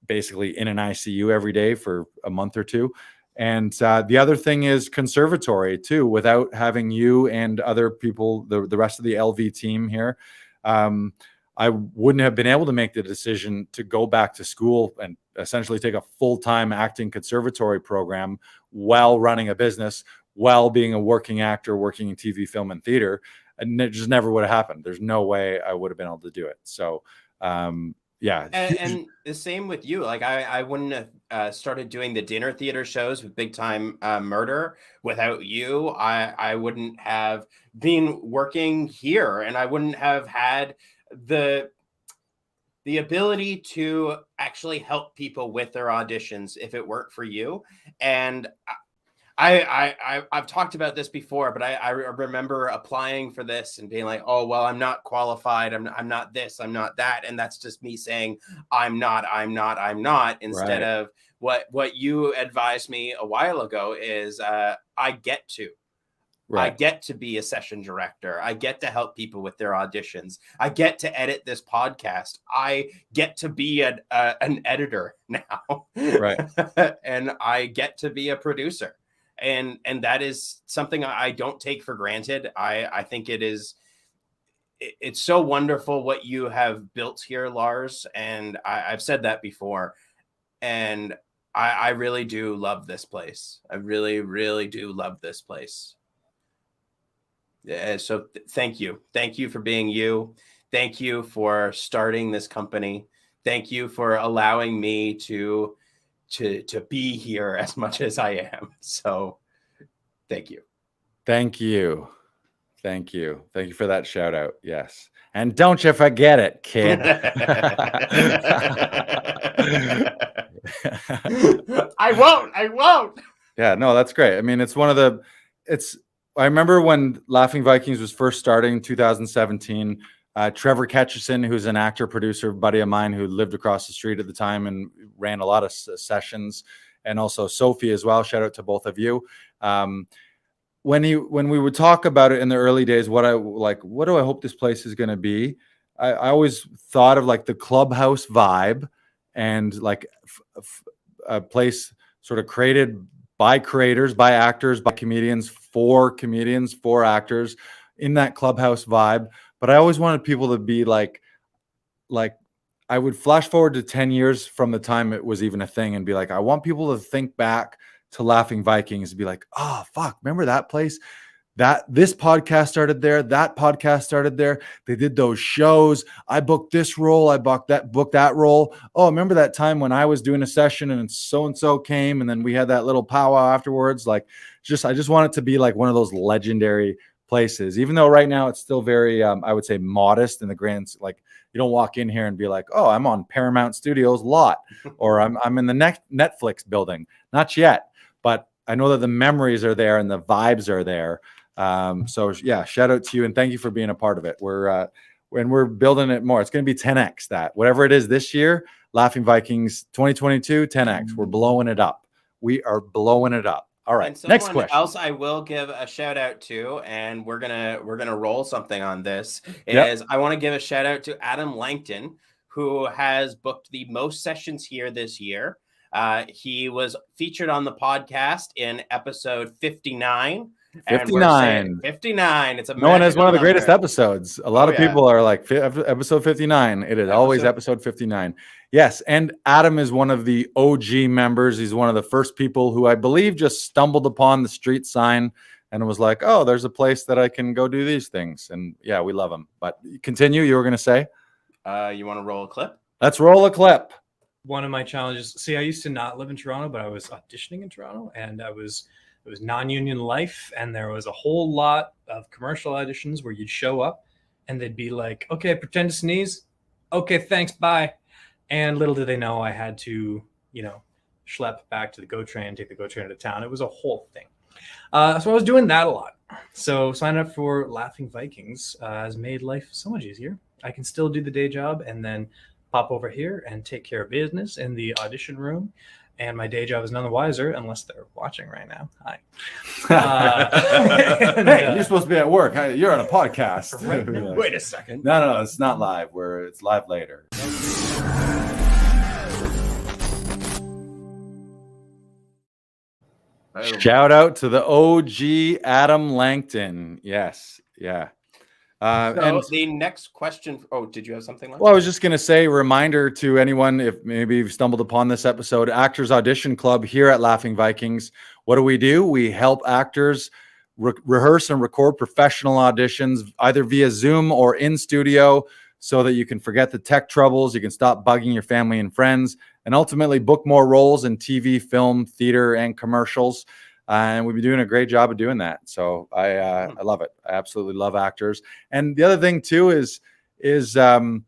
basically in an ICU every day for a month or two. And the other thing is conservatory too. Without having you and other people, the rest of the LV team here, I wouldn't have been able to make the decision to go back to school and essentially take a full-time acting conservatory program while running a business, while being a working actor, working in TV, film, and theater. And it just never would have happened. There's no way I would have been able to do it. So, yeah. And the same with you. Like I wouldn't have started doing the dinner theater shows with Big Time Murder without you. I wouldn't have been working here, and I wouldn't have had the ability to actually help people with their auditions if it weren't for you. And I've talked about this before, but I remember applying for this and being like, oh, well, I'm not qualified. I'm not this, I'm not that. And that's just me saying, I'm not, instead Right. of what you advised me a while ago is I get to. Right. I get to be a session director. I get to help people with their auditions. I get to edit this podcast. I get to be an editor now. Right. And I get to be a producer. And that is something I don't take for granted. I think it's so wonderful what you have built here, Lars. And I've said that before. And I really do love this place. I really, really do love this place. Yeah, so thank you. Thank you for being you. Thank you for starting this company. Thank you for allowing me to be here as much as I am. So thank you. Thank you. Thank you. Thank you for that shout out. Yes. And don't you forget it, kid. I won't. Yeah, no, that's great. I mean, I remember when Laughing Vikings was first starting in 2017, Trevor Ketchison, who's an actor, producer, buddy of mine who lived across the street at the time and ran a lot of sessions, and also Sophie as well. Shout out to both of you. When we would talk about it in the early days, what do I hope this place is going to be? I always thought of like the clubhouse vibe and like a place sort of created by creators, by actors, by comedians, for actors in that clubhouse vibe. But I always wanted people to be like I would flash forward to 10 years from the time it was even a thing and be like, I want people to think back to Laughing Vikings and be like, oh, fuck, remember that place? This podcast started there. That podcast started there. They did those shows. I booked this role. I booked that role. Oh, remember that time when I was doing a session and so came and then we had that little powwow afterwards. Like, I just want it to be like one of those legendary places, even though right now it's still very, I would say modest in the grand, like you don't walk in here and be like, oh, I'm on Paramount Studios lot or I'm in the Netflix building. Not yet, but I know that the memories are there and the vibes are there. So yeah, shout out to you and thank you for being a part of it. We're building it more. It's going to be 10x that whatever it is this year, Laughing Vikings 2022 10x. We're blowing it up. We are blowing it up. All right. And next question. Else I will give a shout out to, and we're gonna roll something on this. I want to give a shout out to Adam Langton, who has booked the most sessions here this year. He was featured on the podcast in episode 59. 59. 59. It's a known as one of the greatest episodes. A lot of people are like episode 59. It is always episode 59. Yes, and Adam is one of the OG members. He's one of the first people who I believe just stumbled upon the street sign and was like, "Oh, there's a place that I can go do these things." And yeah, we love him. But continue. You were going to say? You want to roll a clip? Let's roll a clip. One of my challenges. See, I used to not live in Toronto, but I was auditioning in Toronto, and it was non-union life, and there was a whole lot of commercial auditions where you'd show up and they'd be like, okay, pretend to sneeze. Okay, thanks, bye. And little did they know I had to, schlep back to the GO train, take the GO train to town. It was a whole thing. So I was doing that a lot. So signing up for Laughing Vikings has made life so much easier. I can still do the day job and then pop over here and take care of business in the audition room. and my day job is none the wiser unless they're watching right now. Hi. Hey, you're supposed to be at work. You're on a podcast. Right. No, Wait a second. No, it's not live. It's live later. Shout out to the OG Adam Langton. Yes, yeah. So the next question. Oh, did you have something left? Well, I was just going to say, reminder to anyone, if maybe you've stumbled upon this episode, Actors Audition Club here at Laughing Vikings. What do? We help actors rehearse and record professional auditions, either via Zoom or in studio, so that you can forget the tech troubles, you can stop bugging your family and friends, and ultimately book more roles in TV, film, theater, and commercials. And we've been doing a great job of doing that. So I love it. I absolutely love actors. And the other thing too is in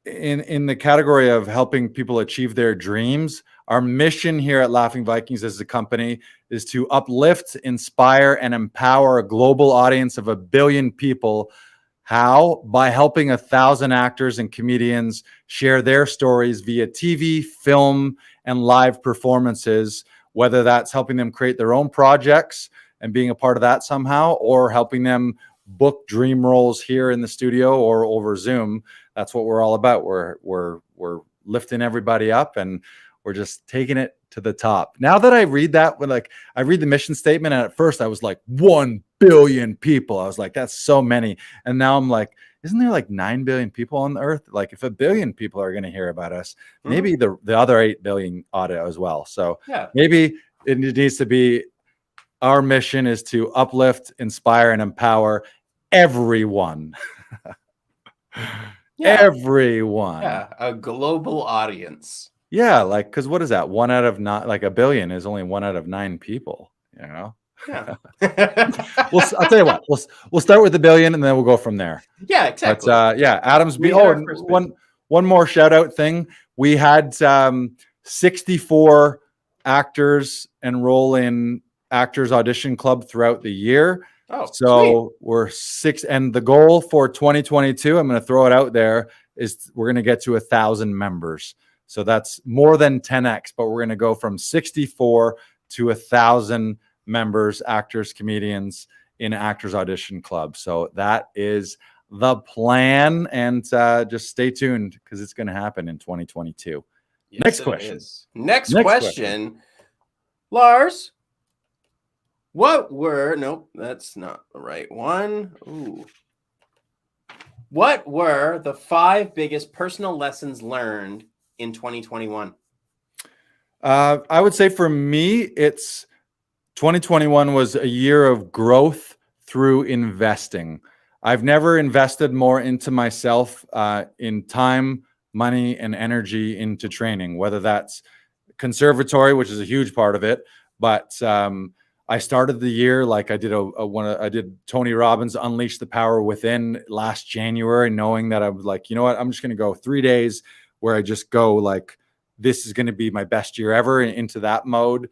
the category of helping people achieve their dreams, our mission here at Laughing Vikings as a company is to uplift, inspire, and empower a global audience of 1 billion people. How? By helping 1,000 actors and comedians share their stories via TV, film, and live performances, whether that's helping them create their own projects and being a part of that somehow, or helping them book dream roles here in the studio or over Zoom. That's what we're all about. We're lifting everybody up, and we're just taking it to the top. Now that I read that, I read the mission statement, and at first I was like, 1 billion people. I was like, that's so many. And now I'm like, isn't there like 9 billion people on the earth? Like, if 1 billion people are going to hear about us, maybe the other 8 billion ought to as well. So maybe it needs to be, our mission is to uplift, inspire, and empower everyone. Everyone. Yeah, a global audience. Yeah, like, because what is that? 1 out of 9, like 1 billion is only 1 out of 9 people, you know? Yeah. I'll tell you what, we'll start with 1 billion and then we'll go from there. Yeah, exactly. But Adam's one more shout out thing. We had 64 actors enroll in Actors Audition Club throughout the year. Oh, so sweet. We're 6, and the goal for 2022, I'm going to throw it out there, is we're going to get to 1,000 members. So that's more than 10x, but we're going to go from 64 to 1,000 members, actors, comedians in Actors Audition Club. So that is the plan, and just stay tuned because it's going to happen in 2022. Yes, Next question. Next question. Lars, nope, that's not the right one. Ooh. What were the 5 biggest personal lessons learned in 2021? I would say for me, 2021 was a year of growth through investing. I've never invested more into myself in time, money, and energy into training, whether that's conservatory, which is a huge part of it. But I started the year like I did I did Tony Robbins' Unleash the Power Within last January, knowing that I was like, you know what, I'm just going to go 3 days where I just go like, this is going to be my best year ever, into that mode.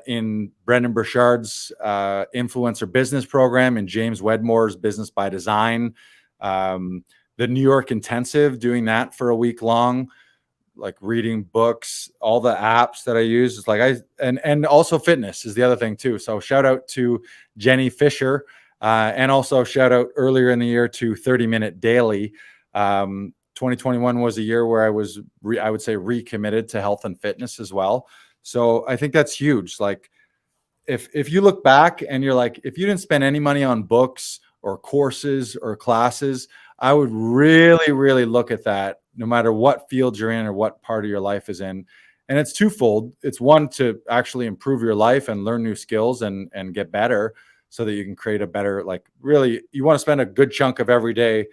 In Brendan Burchard's influencer business program, and James Wedmore's Business by Design, the New York Intensive, doing that for a week long, like reading books, all the apps that I use. It's like and also fitness is the other thing too. So shout out to Jenny Fisher, and also shout out earlier in the year to 30 Minute Daily. 2021 was a year where I was, I would say, recommitted to health and fitness as well. So I think that's huge. Like if you look back and you're like, if you didn't spend any money on books or courses or classes, I would really, really look at that, no matter what field you're in or what part of your life is in. And it's twofold. It's one, to actually improve your life and learn new skills and get better so that you can create a better, like, really, you want to spend a good chunk of every day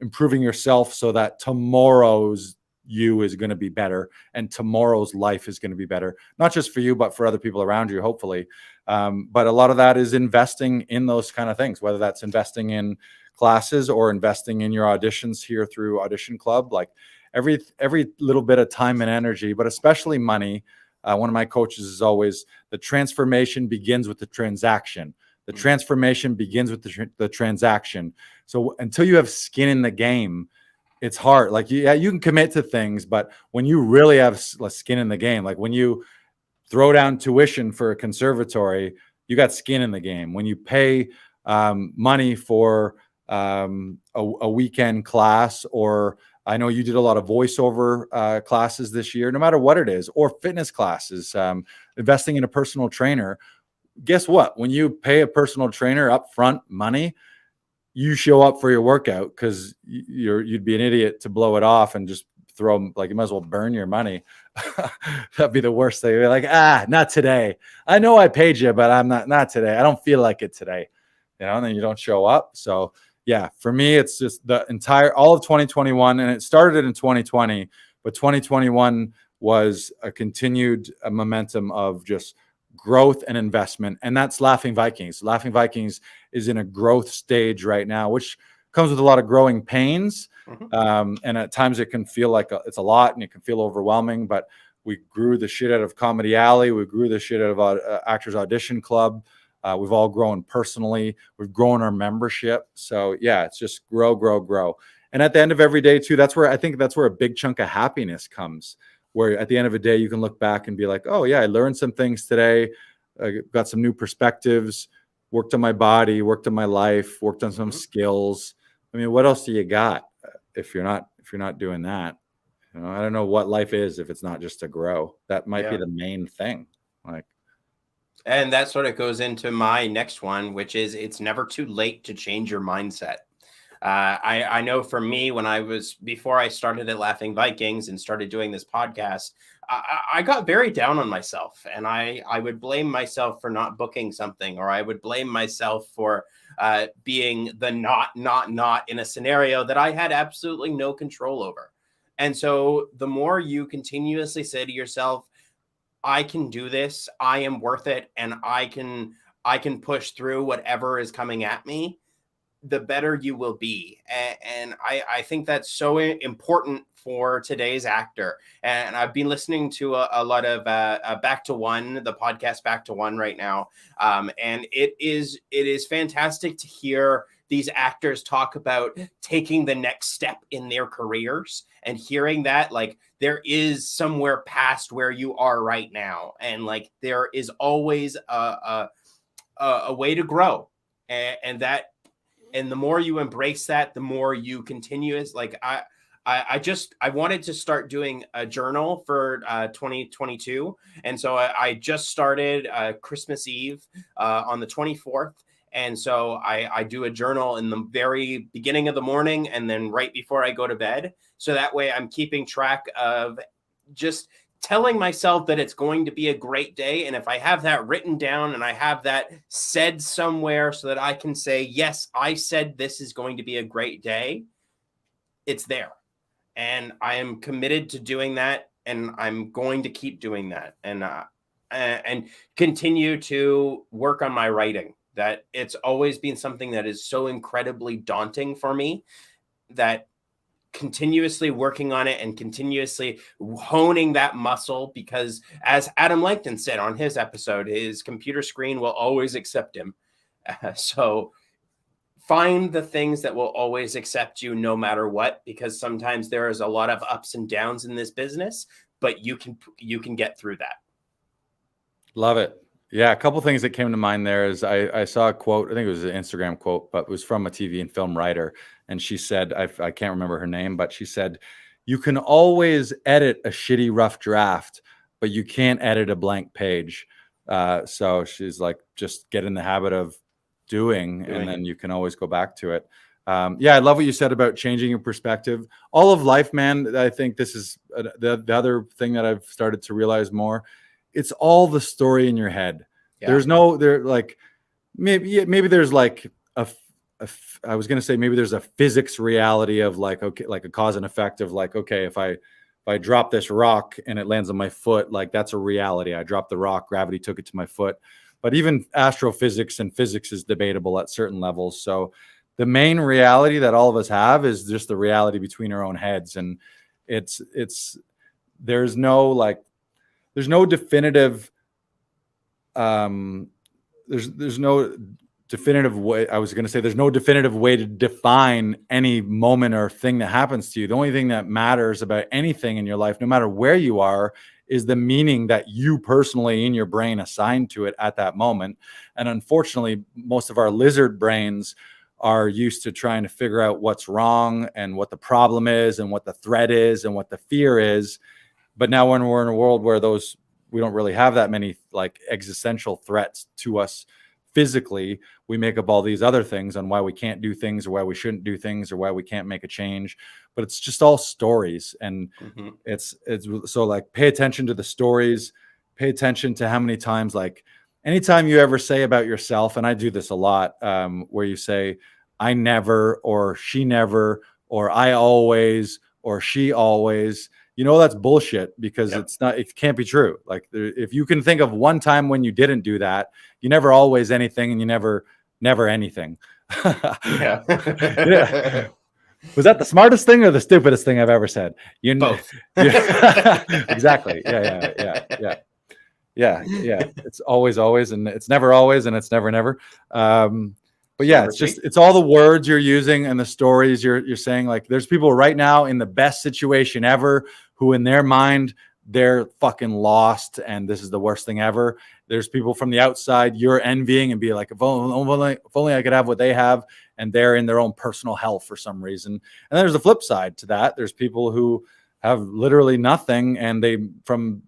improving yourself so that tomorrow's you is going to be better and tomorrow's life is going to be better, not just for you, but for other people around you, hopefully. But a lot of that is investing in those kind of things, whether that's investing in classes or investing in your auditions here through Audition Club. Like every little bit of time and energy, but especially money. One of my coaches is always, the transformation begins with the transaction. The transformation begins with the transaction. So until you have skin in the game, it's hard. Like, yeah, you can commit to things, but when you really have skin in the game, like when you throw down tuition for a conservatory, you got skin in the game. When you pay money for a weekend class, or I know you did a lot of voiceover classes this year, no matter what it is, or fitness classes, investing in a personal trainer. Guess what? When you pay a personal trainer upfront money, you show up for your workout, because you'd be an idiot to blow it off and just throw, like, you might as well burn your money. That'd be the worst thing. You're like, not today. I know I paid you, but I'm not today. I don't feel like it today, and then you don't show up. So yeah, for me, it's just all of 2021, and it started in 2020, but 2021 was a continued momentum of just growth and investment. And that's Laughing Vikings. Laughing Vikings is in a growth stage right now, which comes with a lot of growing pains. And at times it can feel like it's a lot, and it can feel overwhelming, but we grew the shit out of Comedy Alley. We grew the shit out of Actors Audition Club. We've all grown personally. We've grown our membership. So yeah, it's just grow, grow, grow. And at the end of every day too, I think that's where a big chunk of happiness comes, where at the end of a day, you can look back and be like, oh yeah, I learned some things today. I got some new perspectives, worked on my body, worked on my life, worked on some skills. I mean, what else do you got if you're not doing that? I don't know what life is if it's not just to grow. That might be the main thing. And that sort of goes into my next one, which is it's never too late to change your mindset. I know for me, before I started at Laughing Vikings and started doing this podcast, I got very down on myself, and I would blame myself for not booking something, or I would blame myself for being the not in a scenario that I had absolutely no control over. And so the more you continuously say to yourself, I can do this, I am worth it, and I can push through whatever is coming at me, the better you will be. And I think that's so important for today's actor. And I've been listening to a lot of Back to One, the podcast Back to One right now. And it is fantastic to hear these actors talk about taking the next step in their careers, and hearing that, like, there is somewhere past where you are right now. And like, there is always a way to grow. And the more you embrace that, the more you continue. Is like, I wanted to start doing a journal for 2022. And so I just started Christmas Eve on the 24th. And so I do a journal in the very beginning of the morning, and then right before I go to bed. So that way I'm keeping track of just telling myself that it's going to be a great day. And if I have that written down and I have that said somewhere so that I can say, yes, I said this is going to be a great day, it's there. And I am committed to doing that. And I'm going to keep doing that, and continue to work on my writing. That it's always been something that is so incredibly daunting for me, that continuously working on it and continuously honing that muscle, because as Adam Langton said on his episode, his computer screen will always accept him. So find the things that will always accept you no matter what, because sometimes there is a lot of ups and downs in this business, but you can get through that. Love it. Yeah, a couple things that came to mind there is I saw a quote. I think it was an Instagram quote, but it was from a TV and film writer. And she said, I can't remember her name, but she said, you can always edit a shitty rough draft, but you can't edit a blank page. So she's like, just get in the habit of doing, and then you can always go back to it. Yeah, I love what you said about changing your perspective. All of life, man. I think this is the other thing that I've started to realize more. It's all the story in your head. Yeah. Maybe there's like I was going to say, maybe there's a physics reality of like, okay, like a cause and effect of like, okay, if I drop this rock and it lands on my foot, like that's a reality. I dropped the rock, gravity took it to my foot. But even astrophysics and physics is debatable at certain levels. So the main reality that all of us have is just the reality between our own heads. And there's no definitive, there's no definitive way. I was going to say there's no definitive way to define any moment or thing that happens to you. The only thing that matters about anything in your life, no matter where you are, is the meaning that you personally in your brain assign to it at that moment. And unfortunately, most of our lizard brains are used to trying to figure out what's wrong and what the problem is and what the threat is and what the fear is. But now when we're in a world where we don't really have that many like existential threats to us physically, we make up all these other things on why we can't do things or why we shouldn't do things or why we can't make a change. But it's just all stories. And it's so like, pay attention to the stories, pay attention to how many times, like anytime you ever say about yourself, and I do this a lot, where you say, I never, or she never, or I always, or she always, that's bullshit, because it can't be true. Like if you can think of one time when you didn't do that, you never always anything, and you never anything. Yeah. Yeah. Was that the smartest thing or the stupidest thing I've ever said? Both. Yeah. Exactly. Yeah. It's always, and it's never always, and it's never. But yeah, it's all the words you're using and the stories you're saying. Like there's people right now in the best situation ever who in their mind, they're fucking lost and this is the worst thing ever. There's people from the outside you're envying and be like, if only I could have what they have, and they're in their own personal hell for some reason. And then there's the flip side to that. There's people who have literally nothing, and they from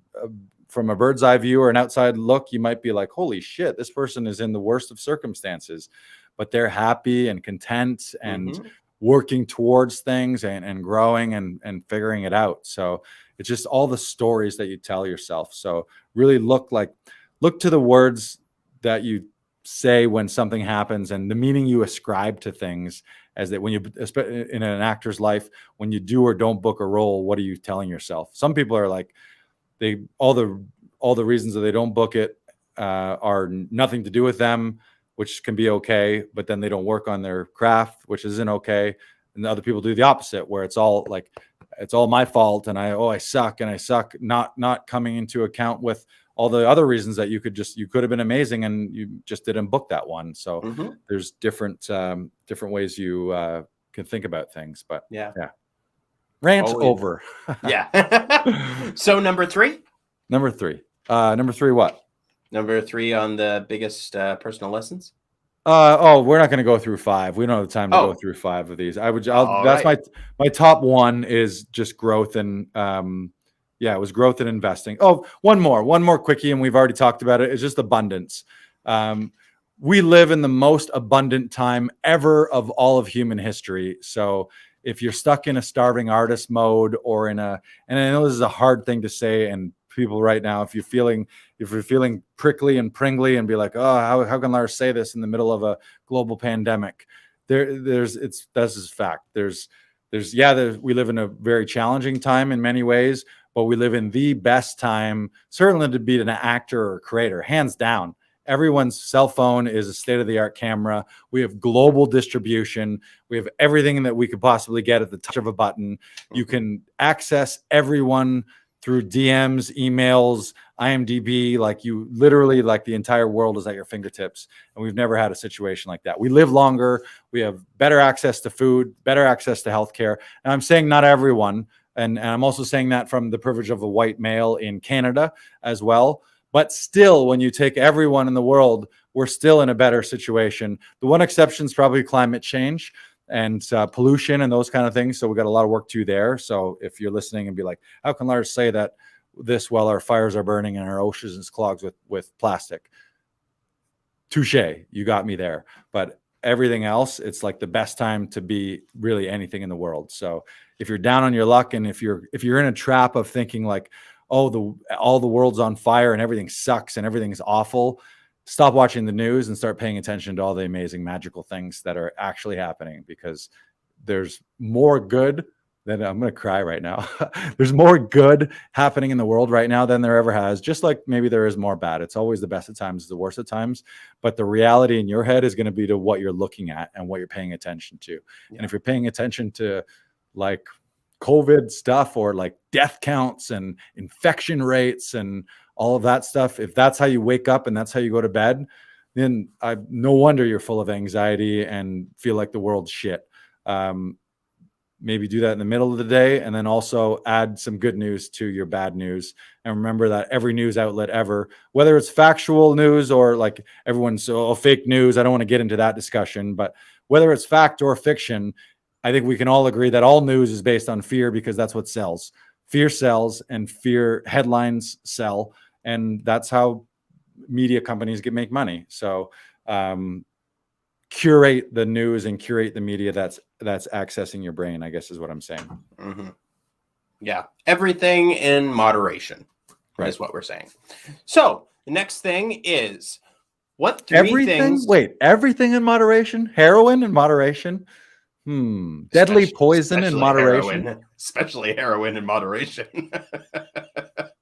a bird's eye view or an outside look, you might be like, holy shit, this person is in the worst of circumstances, but they're happy and content and working towards things and growing and figuring it out. So it's just all the stories that you tell yourself. So really look to the words that you say when something happens and the meaning you ascribe to things, as that when you, in an actor's life, when you do or don't book a role, what are you telling yourself? Some people are like, all the reasons that they don't book it are nothing to do with them, which can be okay, but then they don't work on their craft, which isn't okay. And other people do the opposite, where it's all like, it's all my fault, and I suck, not coming into account with all the other reasons that you could have been amazing and you just didn't book that one. So there's different ways you can think about things, but yeah. Rant over. Yeah. So number three. What? Number three on the biggest personal lessons. We're not going to go through 5. We don't have the time to go through 5 of these. That's right. My top one is just growth and it was growth and investing. Oh, one more quickie, and we've already talked about it. It's just abundance. We live in the most abundant time ever of all of human history. So if you're stuck in a starving artist mode or and I know this is a hard thing to say, and people right now, if you're feeling prickly and pringly and be like, oh, how can Lars say this in the middle of a global pandemic? That's just fact. We live in a very challenging time in many ways, but we live in the best time, certainly to be an actor or creator, hands down. Everyone's cell phone is a state-of-the-art camera. We have global distribution. We have everything that we could possibly get at the touch of a button. You can access everyone through DMs, emails, IMDb, like you literally, like the entire world is at your fingertips. And we've never had a situation like that. We live longer. We have better access to food, better access to healthcare. And I'm saying not everyone. And I'm also saying that from the privilege of a white male in Canada as well. But still, when you take everyone in the world, we're still in a better situation. The one exception is probably climate change and pollution and those kind of things. So we got a lot of work to do there. So if you're listening and be like, how can Lars say that this while our fires are burning and our oceans is clogged with plastic? Touche, you got me there. But everything else, it's like the best time to be really anything in the world. So if you're down on your luck, and if you're in a trap of thinking like, oh, all the world's on fire and everything sucks and everything's awful, stop watching the news and start paying attention to all the amazing magical things that are actually happening, because there's more good than, I'm going to cry right now. There's more good happening in the world right now than there ever has. Just like maybe there is more bad. It's always the best at times, the worst at times. But the reality in your head is going to be to what you're looking at and what you're paying attention to. Yeah. And if you're paying attention to like COVID stuff or like death counts and infection rates and all of that stuff, if that's how you wake up and that's how you go to bed, then no wonder you're full of anxiety and feel like the world's shit. Maybe do that in the middle of the day, and then also add some good news to your bad news. And remember that every news outlet ever, whether it's factual news or like everyone's fake news, I don't want to get into that discussion, but whether it's fact or fiction, I think we can all agree that all news is based on fear, because that's what sells. Fear sells, and fear headlines sell. And that's how media companies make money. So curate the news and curate the media that's accessing your brain, I guess is what I'm saying. Mm-hmm. Yeah. Everything in moderation, right, is what we're saying. So the next thing is, what three things? Wait, everything in moderation? Heroin in moderation? Deadly poison in moderation? Especially heroin in moderation.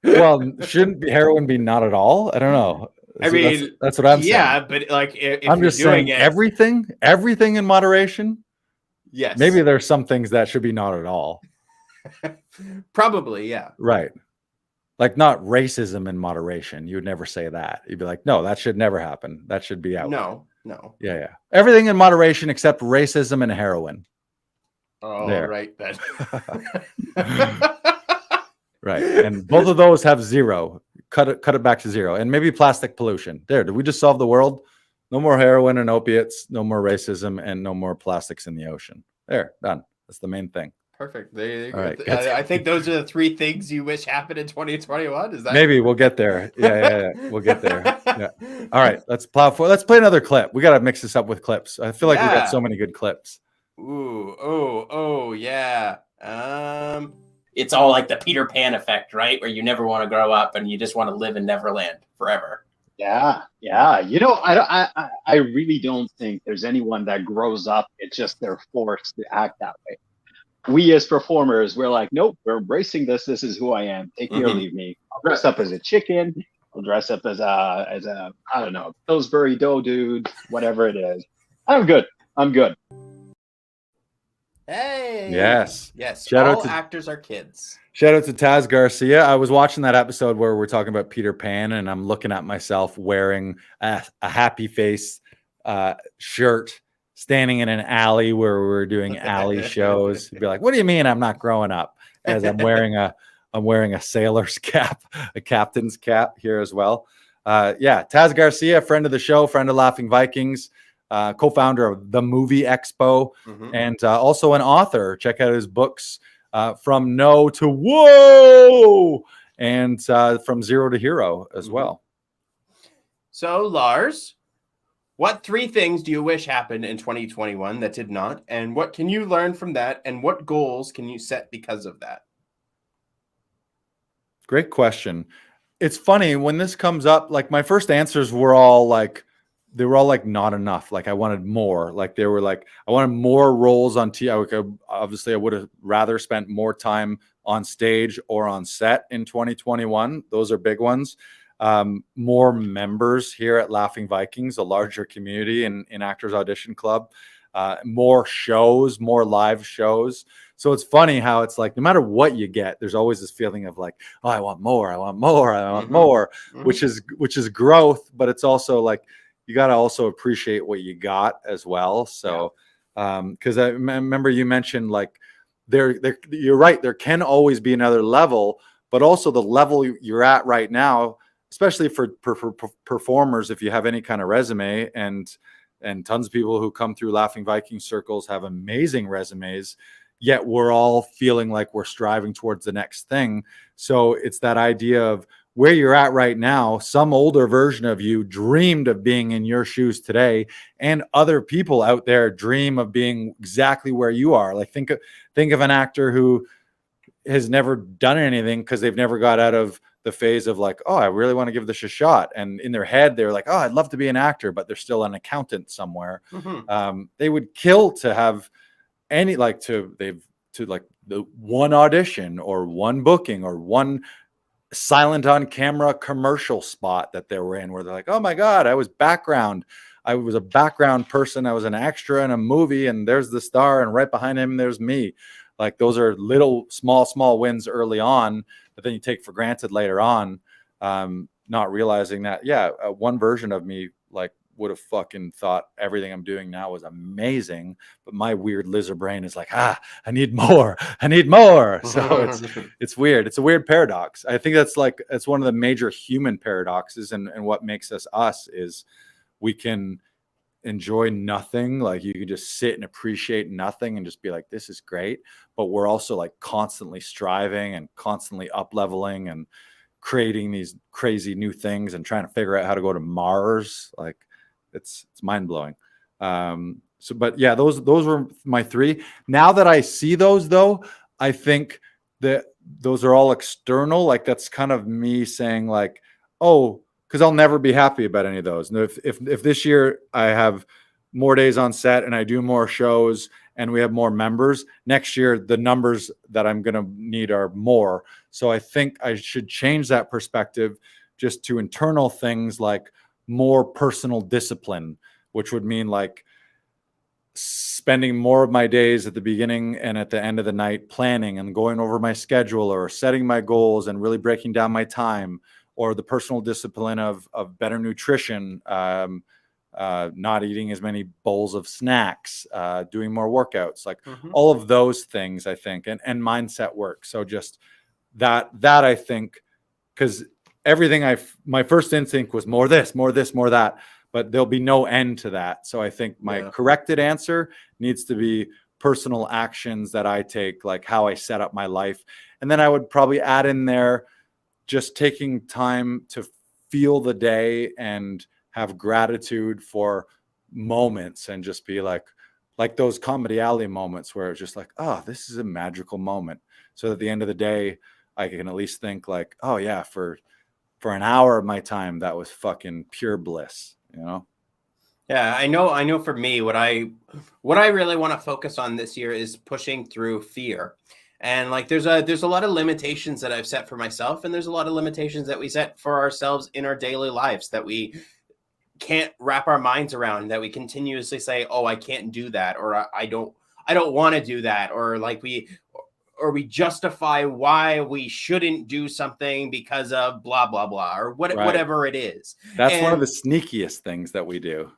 Well, shouldn't heroin be not at all? I don't know. I mean, that's what I'm saying. Yeah, but like if I'm just saying everything in moderation. Yes. Maybe there's some things that should be not at all. Probably, yeah. Right. Like not racism in moderation. You would never say that. You'd be like, no, that should never happen. That should be out. No. Yeah. Everything in moderation except racism and heroin. Oh, there. Right then. Right. And both of those have zero. Cut it back to zero. And maybe plastic pollution. There. Did we just solve the world? No more heroin and opiates, no more racism, and no more plastics in the ocean. There, done. That's the main thing. Perfect. There you go. Right, I think those are the three things you wish happened in 2021. Is that maybe we'll get there? Yeah. We'll get there. Yeah. All right, let's plow forward. Let's play another clip. We got to mix this up with clips. I feel like we got so many good clips. Oh, yeah. It's all like the Peter Pan effect, right? Where you never want to grow up and you just want to live in Neverland forever. Yeah. I really don't think there's anyone that grows up. It's just they're forced to act that way. We as performers, we're like, nope, we're embracing this. This is who I am. Take me or leave me. I'll dress up as a chicken. I'll dress up as a I don't know, Pillsbury Dough dude, whatever it is. I'm good. Hey. Yes. Shout out to actors are kids. Shout out to Taz Garcia. I was watching that episode where we're talking about Peter Pan, and I'm looking at myself wearing a happy face shirt, standing in an alley where we were doing alley shows. You'd be like, "What do you mean I'm not growing up?" As I'm wearing a sailor's cap, a captain's cap here as well. Taz Garcia, friend of the show, friend of Laughing Vikings. Co-founder of the Movie Expo, and also an author. Check out his books, From No to Whoa, and From Zero to Hero as well. So, Lars, what three things do you wish happened in 2021 that did not? And what can you learn from that? And what goals can you set because of that? Great question. It's funny when this comes up, like my first answers were all like, not enough. Like I wanted more. Like they were like, I wanted more roles on TV. Obviously, I would have rather spent more time on stage or on set in 2021. Those are big ones. More members here at Laughing Vikings, a larger community in Actors Audition Club. More shows, more live shows. So it's funny how it's like, no matter what you get, there's always this feeling of like, oh, I want more, which is growth, but it's also like, you got to also appreciate what you got as well. So, because I remember you mentioned like you're right. There can always be another level, but also the level you're at right now, especially for performers, if you have any kind of resume, and tons of people who come through Laughing Viking circles have amazing resumes, yet we're all feeling like we're striving towards the next thing. So it's that idea of where you're at right now. Some older version of you dreamed of being in your shoes today, and other people out there dream of being exactly where you are. Like think of an actor who has never done anything because they've never got out of the phase of like, oh, I really want to give this a shot. And in their head, they're like, oh, I'd love to be an actor, but they're still an accountant somewhere. They would kill to have any the one audition or one booking or one silent on camera commercial spot that they were in where they're like, oh my God, I was a background person. I was an extra in a movie, and there's the star, and right behind him, there's me. Like those are little, small wins early on, but then you take for granted later on, not realizing that, one version of me like would have fucking thought everything I'm doing now was amazing, but my weird lizard brain is like, I need more. So it's weird. It's a weird paradox. I think that's one of the major human paradoxes, and what makes us is we can enjoy nothing. Like you can just sit and appreciate nothing and just be like, this is great. But we're also like constantly striving and constantly up leveling and creating these crazy new things and trying to figure out how to go to Mars. Like it's mind blowing. But yeah, those were my three. Now that I see those though, I think that those are all external. Like that's kind of me saying like, oh, because I'll never be happy about any of those. And if this year I have more days on set and I do more shows and we have more members, next year the numbers that I'm going to need are more. So I think I should change that perspective just to internal things like more personal discipline, which would mean like spending more of my days at the beginning and at the end of the night planning and going over my schedule or setting my goals and really breaking down my time, or the personal discipline of better nutrition, not eating as many bowls of snacks, doing more workouts, like all of those things, I think, and mindset work. So just that I think, because everything my first instinct was more this, more that, but there'll be no end to that. So I think my corrected answer needs to be personal actions that I take, like how I set up my life. And then I would probably add in there just taking time to feel the day and have gratitude for moments and just be like those Comedy Alley moments where it's just like, oh, this is a magical moment. So at the end of the day, I can at least think like, oh yeah, for an hour of my time, that was fucking pure bliss, you know? Yeah, I know for me, what I really want to focus on this year is pushing through fear. And like there's a lot of limitations that I've set for myself, and there's a lot of limitations that we set for ourselves in our daily lives that we can't wrap our minds around, that we continuously say, oh, I can't do that, or I don't want to do that, or like we justify why we shouldn't do something because of blah blah blah, or whatever it is. That's one of the sneakiest things that we do.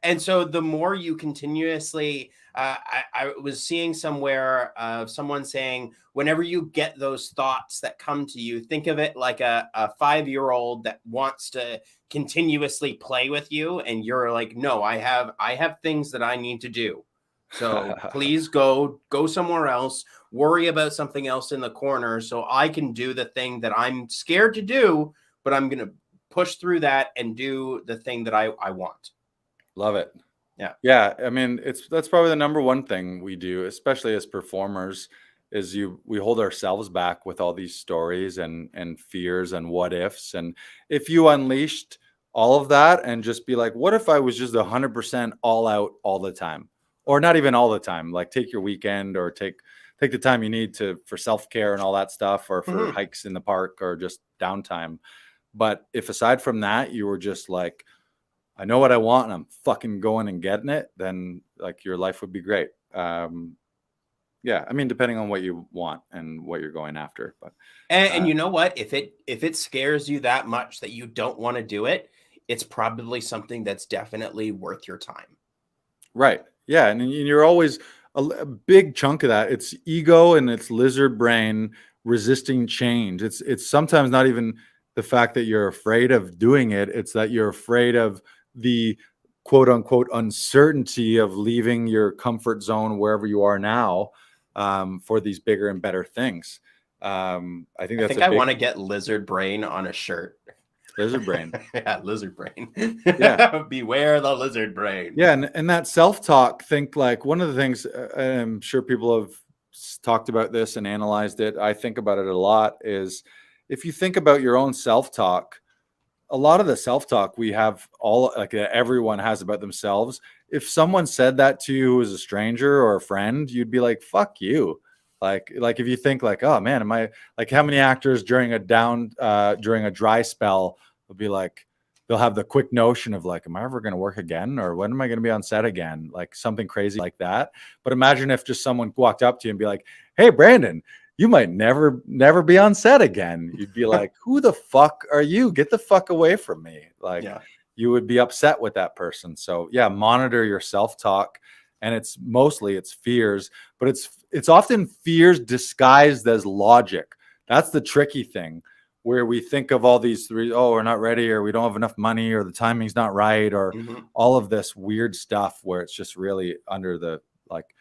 And so the more you continuously, I was seeing somewhere someone saying, whenever you get those thoughts that come to you, think of it like a 5-year-old that wants to continuously play with you. And you're like, no, I have things that I need to do. So please go somewhere else, worry about something else in the corner so I can do the thing that I'm scared to do, but I'm going to push through that and do the thing that I want. Love it. Yeah. I mean, that's probably the number one thing we do, especially as performers, is we hold ourselves back with all these stories and fears and what ifs. And if you unleashed all of that and just be like, what if I was just 100% all out all the time, or not even all the time? Like take your weekend, or take the time you need for self-care and all that stuff, or for hikes in the park, or just downtime. But if aside from that, you were just like, I know what I want and I'm fucking going and getting it, then like your life would be great. Yeah, I mean, depending on what you want and what you're going after. But and you know what? If it scares you that much that you don't want to do it, it's probably something that's definitely worth your time. Right. Yeah, and you're always a big chunk of that. It's ego and it's lizard brain resisting change. It's sometimes not even the fact that you're afraid of doing it. It's that you're afraid of the quote unquote uncertainty of leaving your comfort zone wherever you are now, for these bigger and better things. I think I want to get lizard brain on a shirt. Lizard brain. Yeah, lizard brain. Yeah. Beware the lizard brain. Yeah, and that self-talk, think like one of the things, I'm sure people have talked about this and analyzed it, I think about it a lot, is if you think about your own self-talk, a lot of the self-talk we have everyone has about themselves. If someone said that to you as a stranger or a friend, you'd be like, fuck you. Like if you think like, oh man, am I like, how many actors during a dry spell will be like, they'll have the quick notion of like, am I ever going to work again? Or when am I going to be on set again? Like something crazy like that. But imagine if just someone walked up to you and be like, hey, Brandon, you might never be on set again. You'd be like, who the fuck are you? Get the fuck away from me. Like, you would be upset with that person. So yeah, monitor your self-talk. And it's fears, but it's often fears disguised as logic. That's the tricky thing, where we think of all these three, oh, we're not ready, or we don't have enough money, or the timing's not right, or all of this weird stuff where it's just really under the, like,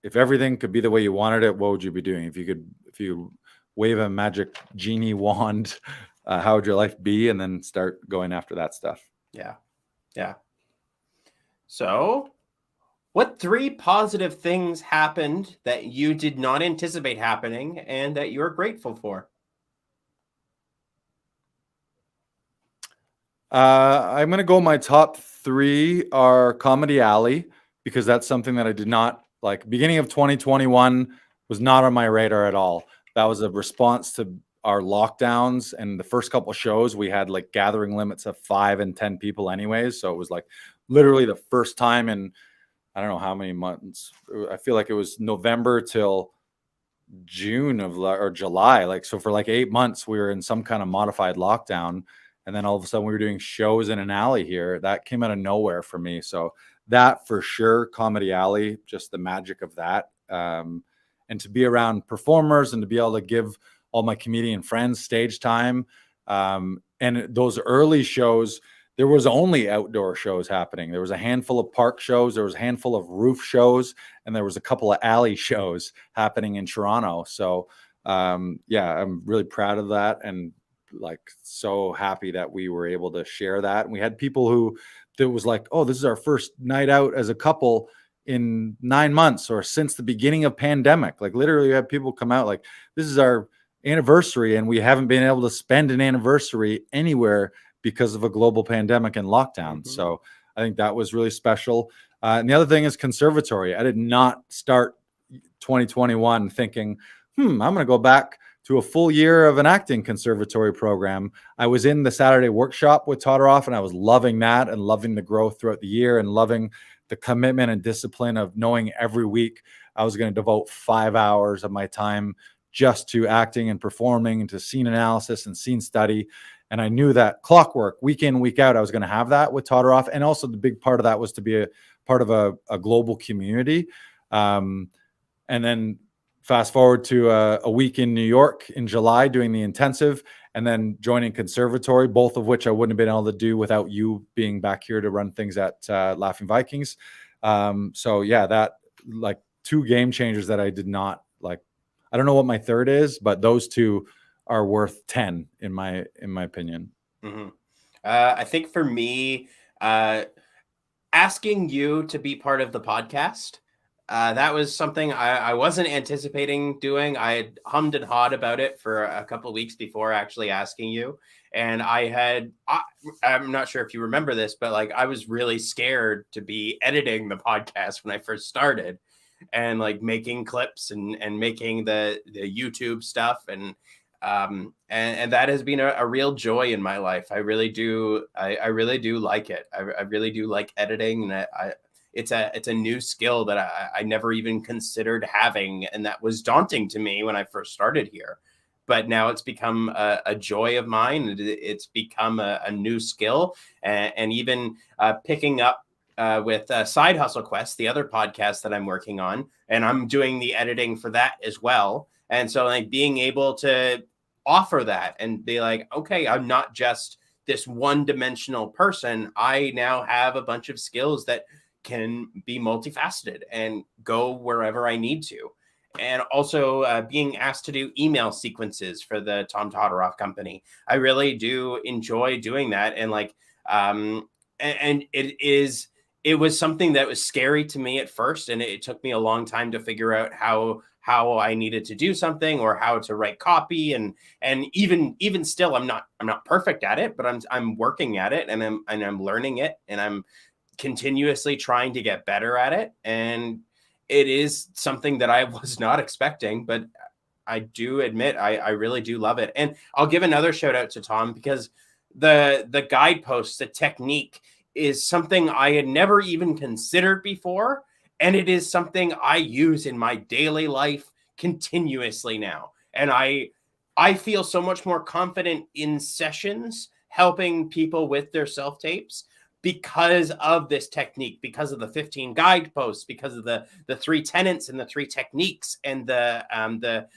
if everything could be the way you wanted it, what would you be doing? If you wave a magic genie wand, how would your life be? And then start going after that stuff. Yeah. Yeah. So what 3 positive things happened that you did not anticipate happening and that you're grateful for? I'm going to go, my top 3 are Comedy Alley, because that's something that I did not, like, beginning of 2021 was not on my radar at all. That was a response to our lockdowns, and the first couple of shows we had like gathering limits of 5 and 10 people anyways. So it was like literally the first time in, I don't know how many months. I feel like it was November till June or July. Like, so for like 8 months, we were in some kind of modified lockdown. And then all of a sudden we were doing shows in an alley here. That came out of nowhere for me. So that for sure, Comedy Alley, just the magic of that. And to be around performers and to be able to give all my comedian friends stage time. And those early shows, there was only outdoor shows happening. There was a handful of park shows, there was a handful of roof shows, and there was a couple of alley shows happening in Toronto. So yeah, I'm really proud of that, and like so happy that we were able to share that. And we had people who, that was like, oh, this is our first night out as a couple in 9 months, or since the beginning of pandemic. Like literally we had people come out like, this is our anniversary, and we haven't been able to spend an anniversary anywhere because of a global pandemic and lockdown. So I think that was really special. And the other thing is conservatory. I did not start 2021 thinking, I'm going to go back to a full year of an acting conservatory program. I was in the Saturday workshop with Todoroff, and I was loving that and loving the growth throughout the year and loving the commitment and discipline of knowing every week I was going to devote 5 hours of my time just to acting and performing and to scene analysis and scene study. And I knew that clockwork, week in, week out, I was going to have that with Todoroff. And also the big part of that was to be a part of a global community. And then fast forward to a week in New York in July doing the intensive, and then joining conservatory, both of which I wouldn't have been able to do without you being back here to run things at Laughing Vikings. So yeah, that, like, 2 game changers that I did not, like, I don't know what my third is, but those 2 are worth 10 in my opinion. I think for me, asking you to be part of the podcast, that was something I wasn't anticipating doing. I had hummed and hawed about it for a couple of weeks before actually asking you. And I'm not sure if you remember this, but like I was really scared to be editing the podcast when I first started, and like making clips and making the YouTube stuff. And that has been a real joy in my life. I really do. I really do like it. I really do like editing, and it's a new skill that I never even considered having. And that was daunting to me when I first started here, but now it's become a joy of mine. It's become a new skill, and even picking up with Side Hustle Quest, the other podcast that I'm working on, and I'm doing the editing for that as well. And so like being able to offer that and be like, okay, I'm not just this one-dimensional person. I now have a bunch of skills that can be multifaceted and go wherever I need to. And also being asked to do email sequences for the Tom Todoroff company. I really do enjoy doing that. And like, and it was something that was scary to me at first. And it took me a long time to figure out how I needed to do something or how to write copy. And even still, I'm not perfect at it, but I'm working at it, and I'm learning it, and I'm continuously trying to get better at it. And it is something that I was not expecting, but I do admit I really do love it. And I'll give another shout out to Tom, because the guideposts, the technique is something I had never even considered before. And it is something I use in my daily life continuously now. And I feel so much more confident in sessions helping people with their self-tapes because of this technique, because of the 15 guideposts, because of the 3 tenets and the 3 techniques, and the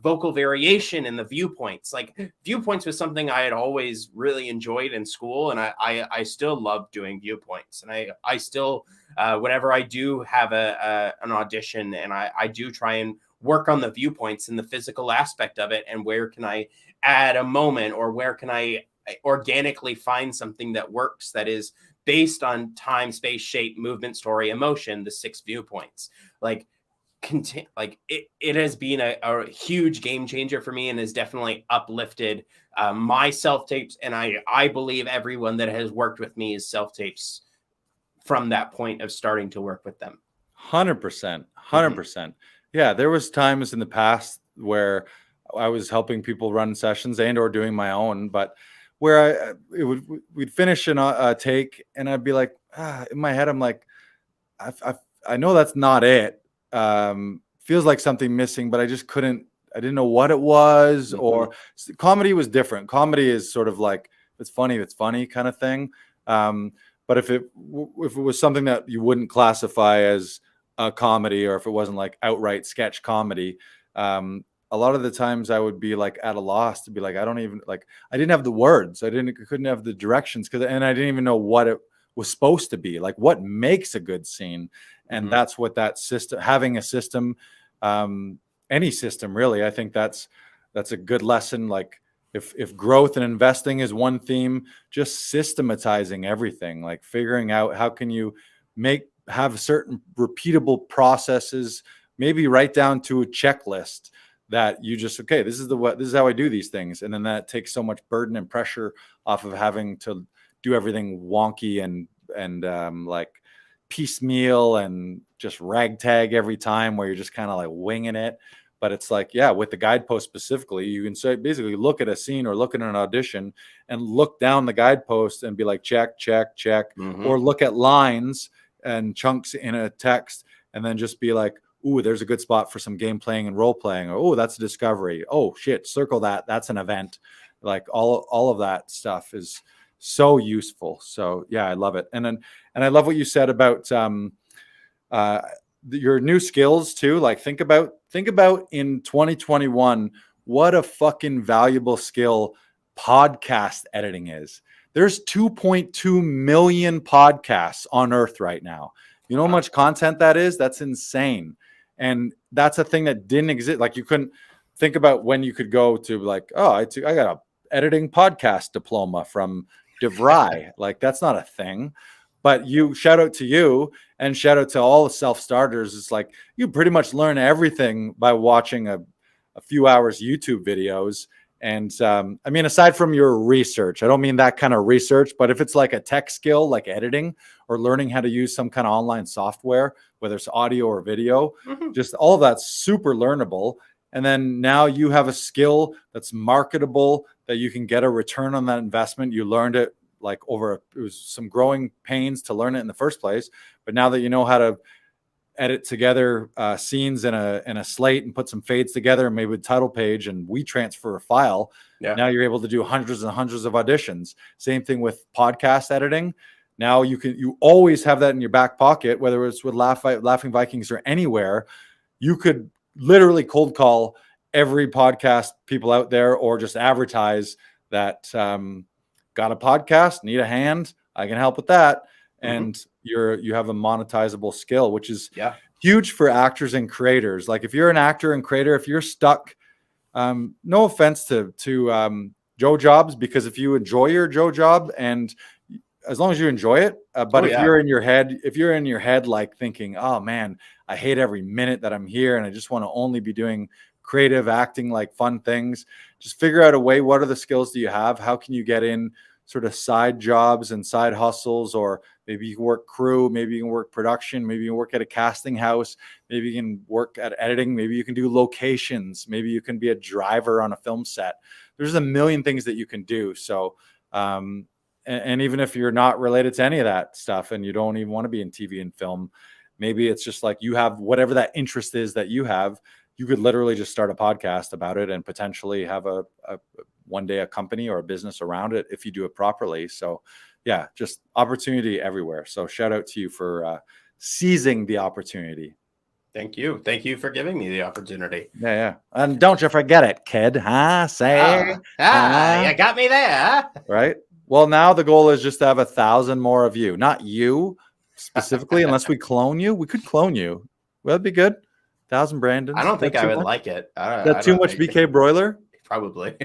vocal variation and the viewpoints. Like, viewpoints was something I had always really enjoyed in school, and I still love doing viewpoints. And I still, whenever I do have an audition, and I do try and work on the viewpoints and the physical aspect of it, and where can I add a moment, or where can I organically find something that works, that is based on time, space, shape, movement, story, emotion, the 6 viewpoints. Like, it has been a huge game changer for me, and has definitely uplifted my self-tapes. And I believe everyone that has worked with me is self-tapes from that point of starting to work with them. 100%. 100%. Yeah, there was times in the past where I was helping people run sessions and or doing my own, but where we'd finish a take, and I'd be like, in my head, I'm like, I know that's not it. Feels like something missing, but I didn't know what it was. Or comedy was different. Comedy is sort of like, if it's funny kind of thing. But if it was something that you wouldn't classify as a comedy, or if it wasn't like outright sketch comedy, a lot of the times I would be like at a loss to be like, I didn't have the words. I couldn't have the directions, and I didn't even know what it was supposed to be. Like, what makes a good scene. And that's what that system, having a system, any system really, I think that's a good lesson. Like, if growth and investing is one theme, just systematizing everything, like figuring out how can you have certain repeatable processes, maybe right down to a checklist that you just, okay, this is how I do these things. And then that takes so much burden and pressure off of having to do everything wonky and like piecemeal and just ragtag every time, where you're just kind of like winging it. But it's like, yeah, with the guidepost specifically, you can say basically look at a scene or look at an audition and look down the guidepost and be like, check, check, check, or look at lines and chunks in a text and then just be like, ooh, there's a good spot for some game playing and role playing, or oh, that's a discovery. Oh shit, circle that. That's an event. Like all of that stuff is so useful. So yeah, I love it. And I love what you said about your new skills too. Like, think about in 2021, what a fucking valuable skill podcast editing is. There's 2.2 million podcasts on Earth right now. You know how much content that is? That's insane. And that's a thing that didn't exist. Like, you couldn't think about when you could go to like, oh, I got a editing podcast diploma from DeVry. Like, that's not a thing. But shout out to you, and shout out to all the self-starters. It's like, you pretty much learn everything by watching a few hours YouTube videos. And I mean, aside from your research, I don't mean that kind of research, but if it's like a tech skill, like editing or learning how to use some kind of online software, whether it's audio or video, just all of that's super learnable. And then now you have a skill that's marketable, that you can get a return on that investment. You learned it like it was some growing pains to learn it in the first place. But now that you know how to edit together scenes in a slate and put some fades together, and maybe a title page, and we transfer a file. Yeah. Now you're able to do hundreds and hundreds of auditions. Same thing with podcast editing. Now you always have that in your back pocket, whether it's with Laughing Vikings or anywhere. You could literally cold call every podcast people out there, or just advertise that got a podcast, need a hand, I can help with that. And you have a monetizable skill, which is huge for actors and creators. Like, if you're an actor and creator, if you're stuck, no offense to Joe Jobs, because if you enjoy your Joe job, and as long as you enjoy it, but if you're in your head, like thinking, oh man, I hate every minute that I'm here, and I just want to only be doing creative acting, like fun things, just figure out a way. What are the skills do you have? How can you get in sort of side jobs and side hustles? Or maybe you can work crew, maybe you can work production, maybe you can work at a casting house, maybe you can work at editing, maybe you can do locations, maybe you can be a driver on a film set. There's a million things that you can do. So and even if you're not related to any of that stuff, and you don't even want to be in TV and film, maybe it's just like you have whatever that interest is that you have. You could literally just start a podcast about it and potentially have a one day a company or a business around it if you do it properly. So yeah, just opportunity everywhere. So shout out to you for seizing the opportunity. Thank you. Thank you for giving me the opportunity. Yeah. And don't you forget it, kid. Huh? Say, you got me there. Right. Well, now the goal is just to have 1,000 more of you, not you specifically, unless we clone you. We could clone you. Well, that'd be good. 1,000 Brandon. I don't think I would like it. That too much BK broiler? Probably.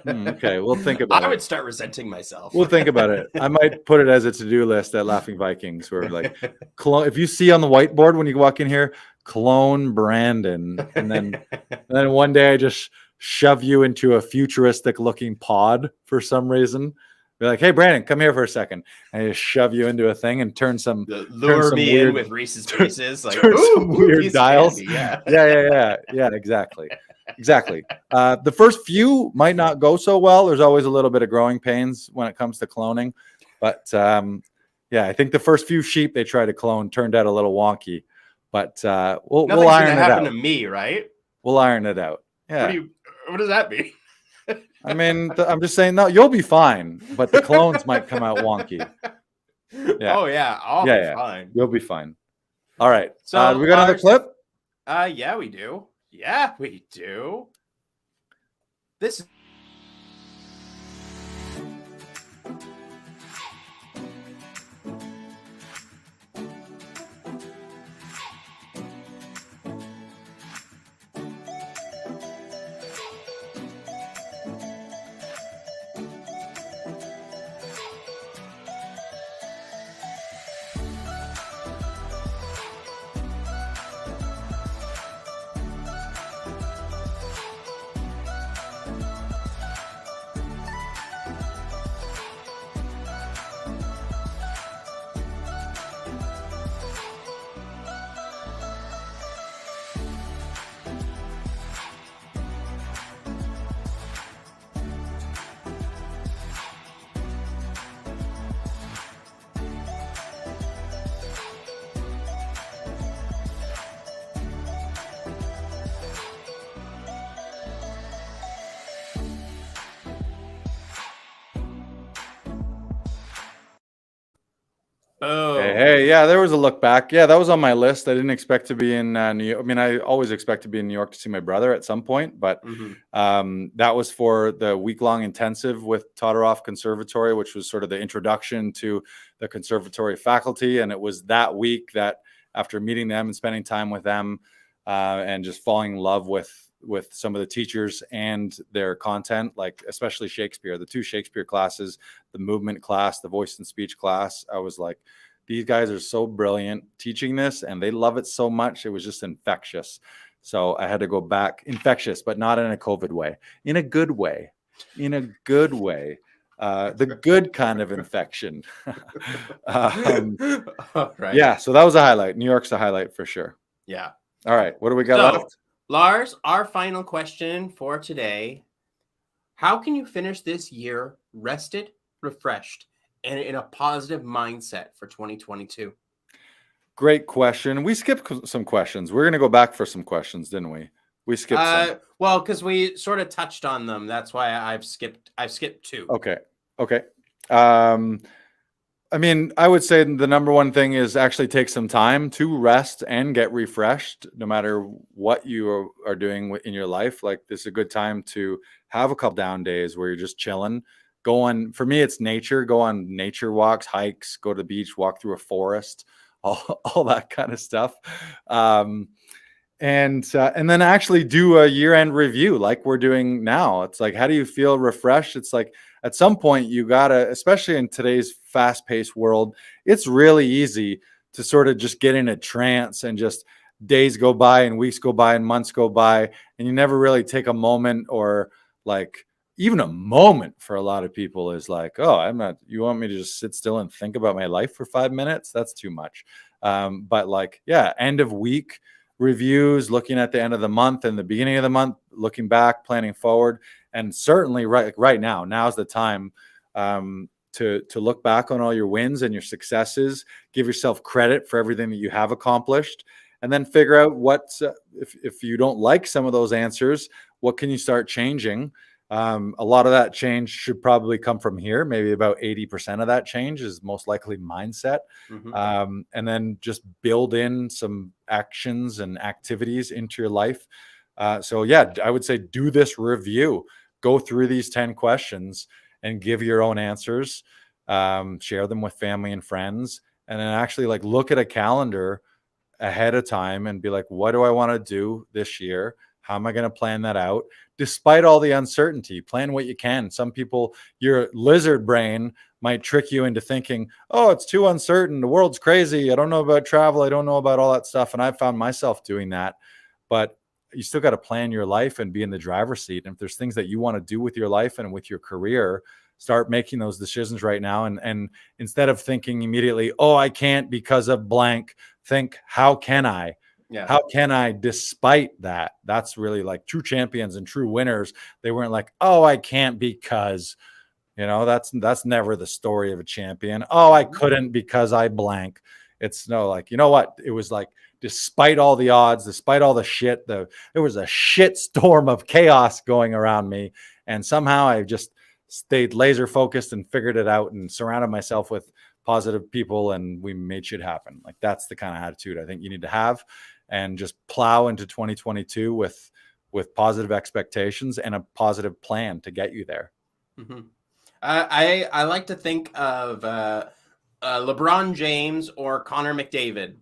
Okay, we'll think about it. I would start resenting myself. We'll think about it. I might put it as a to-do list at Laughing Vikings, where like, if you see on the whiteboard when you walk in here, clone Brandon, and then one day I just shove you into a futuristic-looking pod for some reason. Be like, hey, Brandon, come here for a second. And I just shove you into a thing and turn some lure me weird, in with Reese's Pieces, like turn some weird dials. Yeah, exactly. The first few might not go so well. There's always a little bit of growing pains when it comes to cloning, but I think the first few sheep they tried to clone turned out a little wonky. But we'll iron it out. Happen to me, right? We'll iron it out. Yeah. What does that mean? I mean, I'm just saying, no, you'll be fine, but the clones might come out wonky. Yeah. Oh yeah, I'll be fine. You'll be fine. All right. So we got another clip? Yeah, we do. Yeah, we do. This. Oh, hey, yeah, there was a look back. Yeah, that was on my list. I didn't expect to be in New York. I mean, I always expect to be in New York to see my brother at some point, but that was for the week-long intensive with Todorov Conservatory, which was sort of the introduction to the conservatory faculty. And it was that week that after meeting them and spending time with them and just falling in love with some of the teachers and their content, like especially Shakespeare, the 2 Shakespeare classes, the movement class, the voice and speech class. I was like, these guys are so brilliant teaching this and they love it so much. It was just infectious. So I had to go back, infectious, but not in a COVID way, in a good way, the good kind of infection. Right. Yeah. So that was a highlight. New York's a highlight for sure. Yeah. All right. What do we got left? Lars, our final question for today. How can you finish this year rested, refreshed, and in a positive mindset for 2022? Great question. We skipped some questions. We're going to go back for some questions, didn't we? We skipped some. Well, because we sort of touched on them. That's why I've skipped 2. Okay. I mean, I would say the number one thing is actually take some time to rest and get refreshed, no matter what you are doing in your life. Like, this is a good time to have a couple down days where you're just chilling. For me, it's nature. Go on nature walks, hikes, go to the beach, walk through a forest, all that kind of stuff. And then actually do a year-end review like we're doing now. It's like, how do you feel refreshed? It's like, at some point you gotta, especially in today's fast-paced world, it's really easy to sort of just get in a trance and just days go by and weeks go by and months go by, and you never really take a moment, or like even a moment for a lot of people is like, oh, you want me to just sit still and think about my life for 5 minutes? That's too much. But like, yeah, end of week reviews, looking at the end of the month and the beginning of the month, looking back, planning forward. And certainly right now's the time to look back on all your wins and your successes, give yourself credit for everything that you have accomplished, and then figure out what, if you don't like some of those answers, what can you start changing? A lot of that change should probably come from here. Maybe about 80% of that change is most likely mindset. And then just build in some actions and activities into your life. So yeah, I would say do this review, go through these 10 questions and give your own answers, share them with family and friends, and then actually like look at a calendar ahead of time and be like, what do I want to do this year? How am I going to plan that out? Despite all the uncertainty, plan what you can. Some people, your lizard brain might trick you into thinking, oh, it's too uncertain. The world's crazy. I don't know about travel. I don't know about all that stuff. And I've found myself doing that. But you still got to plan your life and be in the driver's seat. And if there's things that you want to do with your life and with your career, start making those decisions right now. And instead of thinking immediately, oh, I can't because of blank, think, how can I? Yeah. How can I, despite that? That's really like true champions and true winners. They weren't like, oh, I can't because, that's never the story of a champion. Oh, I couldn't because I blank. It's no, like, you know what? It was like, despite all the odds, despite all the shit, there was a shit storm of chaos going around me. And somehow I just stayed laser focused and figured it out and surrounded myself with positive people, and we made shit happen. Like, that's the kind of attitude I think you need to have, and just plow into 2022 with positive expectations and a positive plan to get you there. I like to think of LeBron James or Connor McDavid.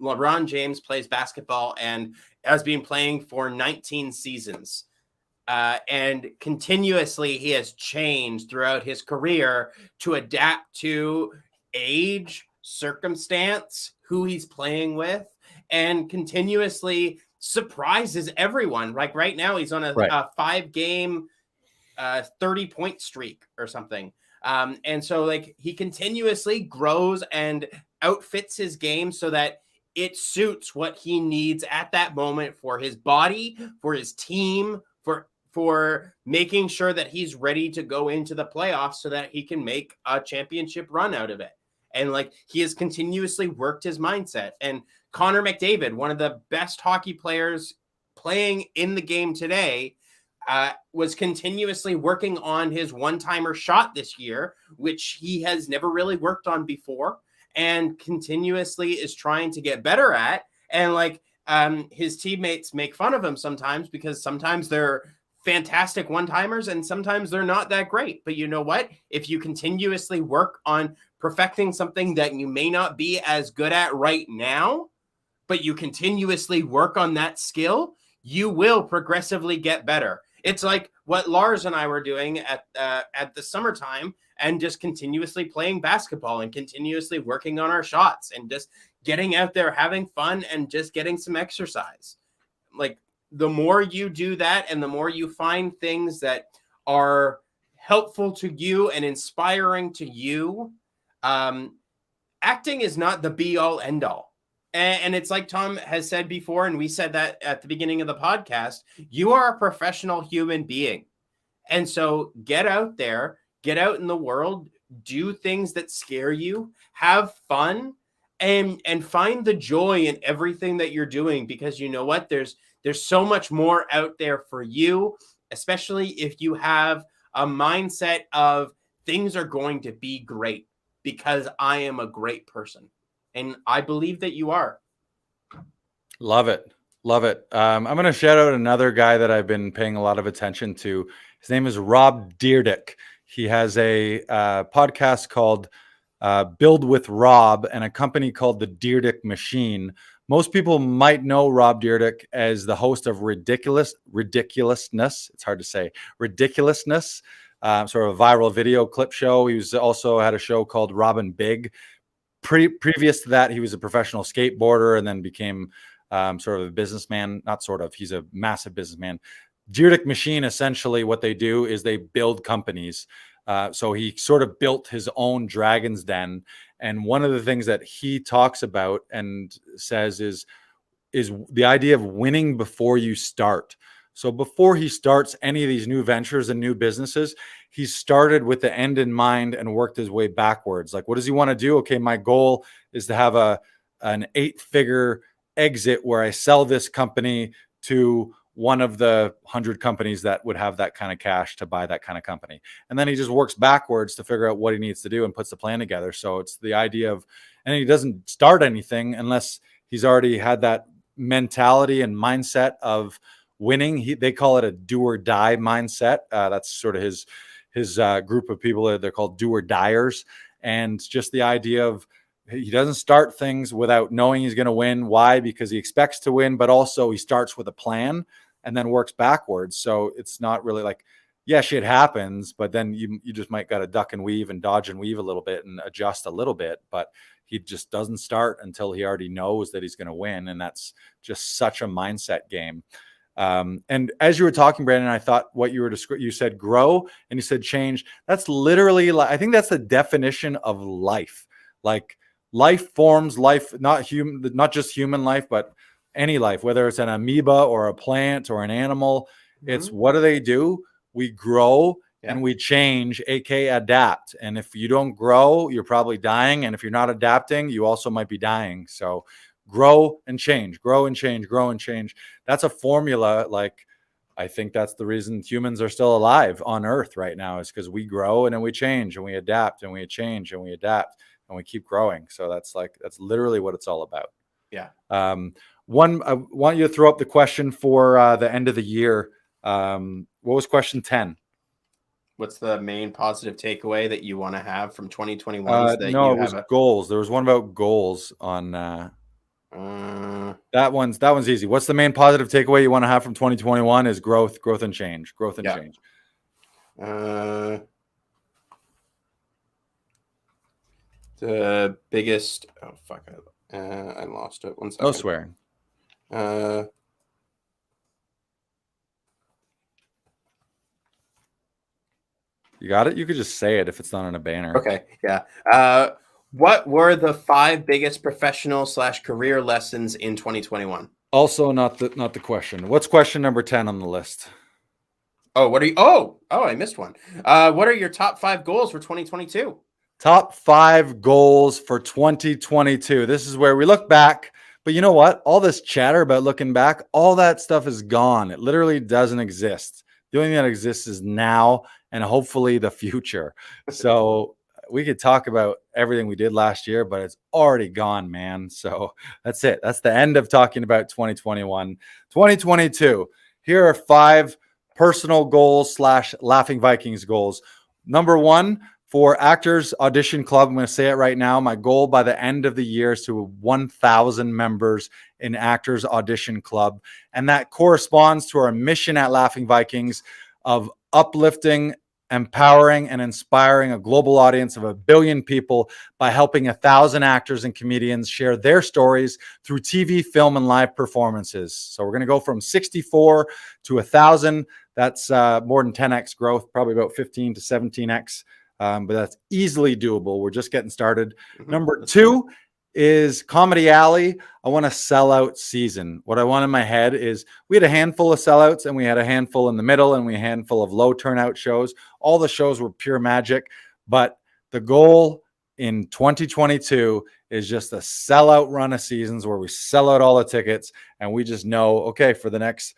LeBron James plays basketball and has been playing for 19 seasons. And continuously he has changed throughout his career to adapt to age, circumstance, who he's playing with, and continuously surprises everyone. Like right now he's on a 5-game 30-point streak or something. And so like he continuously grows and outfits his game so that it suits what he needs at that moment for his body, for his team, for making sure that he's ready to go into the playoffs so that he can make a championship run out of it. And like he has continuously worked his mindset. And Connor McDavid, one of the best hockey players playing in the game today, was continuously working on his one-timer shot this year, which he has never really worked on before, and continuously is trying to get better at. And like his teammates make fun of him sometimes because sometimes they're fantastic one-timers and sometimes they're not that great. But you know what? If you continuously work on perfecting something that you may not be as good at right now, but you continuously work on that skill, you will progressively get better. It's like what Lars and I were doing at the summertime, and just continuously playing basketball and continuously working on our shots and just getting out there, having fun, and just getting some exercise. Like, the more you do that and the more you find things that are helpful to you and inspiring to you, acting is not the be all end all. And it's like Tom has said before, and we said that at the beginning of the podcast, you are a professional human being. And so get out there, get out in the world, do things that scare you, have fun, and find the joy in everything that you're doing, because you know what? There's so much more out there for you, especially if you have a mindset of things are going to be great because I am a great person. And I believe that you are. Love it. Love it. I'm going to shout out another guy that I've been paying a lot of attention to. His name is Rob Dyrdek. He has a podcast called Build with Rob and a company called the Dyrdek Machine. Most people might know Rob Dyrdek as the host of Ridiculousness. It's hard to say. Ridiculousness, sort of a viral video clip show. He was also had a show called Robin Big. Previous to that, he was a professional skateboarder and then became sort of a businessman. Not sort of, he's a massive businessman. Dyrdek Machine, essentially what they do is they build companies. So he sort of built his own Dragon's Den. And one of the things that he talks about and says is the idea of winning before you start. So before he starts any of these new ventures and new businesses, he started with the end in mind and worked his way backwards. Like, what does he want to do? Okay, my goal is to have an 8-figure exit where I sell this company to one of the 100 companies that would have that kind of cash to buy that kind of company. And then he just works backwards to figure out what he needs to do and puts the plan together. So it's the idea of, and he doesn't start anything unless he's already had that mentality and mindset of winning. They call it a do or die mindset. That's sort of his group of people. They're called do or diers. And just the idea of, he doesn't start things without knowing he's going to win. Why? Because he expects to win, but also he starts with a plan and then works backwards. So it's not really like, yeah, shit happens, but then you just might got to duck and weave and dodge and weave a little bit and adjust a little bit. But he just doesn't start until he already knows that he's going to win. And that's just such a mindset game. And as you were talking, Brandon, I thought what you said grow and you said change. That's literally, I think that's the definition of life. Like life forms, life, not just human life, but any life, whether it's an amoeba or a plant or an animal. It's what do? We grow and we change, aka adapt. And if you don't grow, you're probably dying. And if you're not adapting, you also might be dying. So grow and change, grow and change, grow and change. That's a formula. Like, I think that's the reason humans are still alive on Earth right now, is because we grow and then we change and we adapt and we change and we adapt and we keep growing. So that's literally what it's all about. Yeah. I want you to throw up the question for the end of the year. What was question 10? What's the main positive takeaway that you want to have from 2021? No, it was goals. There was one about goals on that one's easy. What's the main positive takeaway you want to have from 2021? Is growth and change. Change. The biggest, I lost it. 1 second. No swearing. You got it? You could just say it if it's not on a banner. Okay. Yeah. What were the 5 biggest professional/career lessons in 2021? Also not the question. What's question number 10 on the list? Oh, what are you? Oh, I missed one. What are your top 5 goals for 2022? Top 5 goals for 2022. This is where we look back. But you know what? All this chatter about looking back, all that stuff is gone. It literally doesn't exist. The only thing that exists is now and hopefully the future. So we could talk about everything we did last year, but it's already gone, man. So that's it. That's the end of talking about 2021. 2022. Here are 5 personal goals / Laughing Vikings goals. Number 1, for Actors Audition Club, I'm going to say it right now. My goal by the end of the year is to 1,000 members in Actors Audition Club. And that corresponds to our mission at Laughing Vikings of uplifting, empowering, and inspiring a global audience of 1 billion people by helping 1,000 actors and comedians share their stories through TV, film, and live performances. So we're going to go from 64 to 1,000. That's more than 10x growth, probably about 15 to 17x. But that's easily doable. We're just getting started. Number 2 is Comedy Alley. I want a sellout season. What I want in my head is we had a handful of sellouts and we had a handful in the middle and we had a handful of low turnout shows. All the shows were pure magic. But the goal in 2022 is just a sellout run of seasons where we sell out all the tickets and we just know, okay, for the next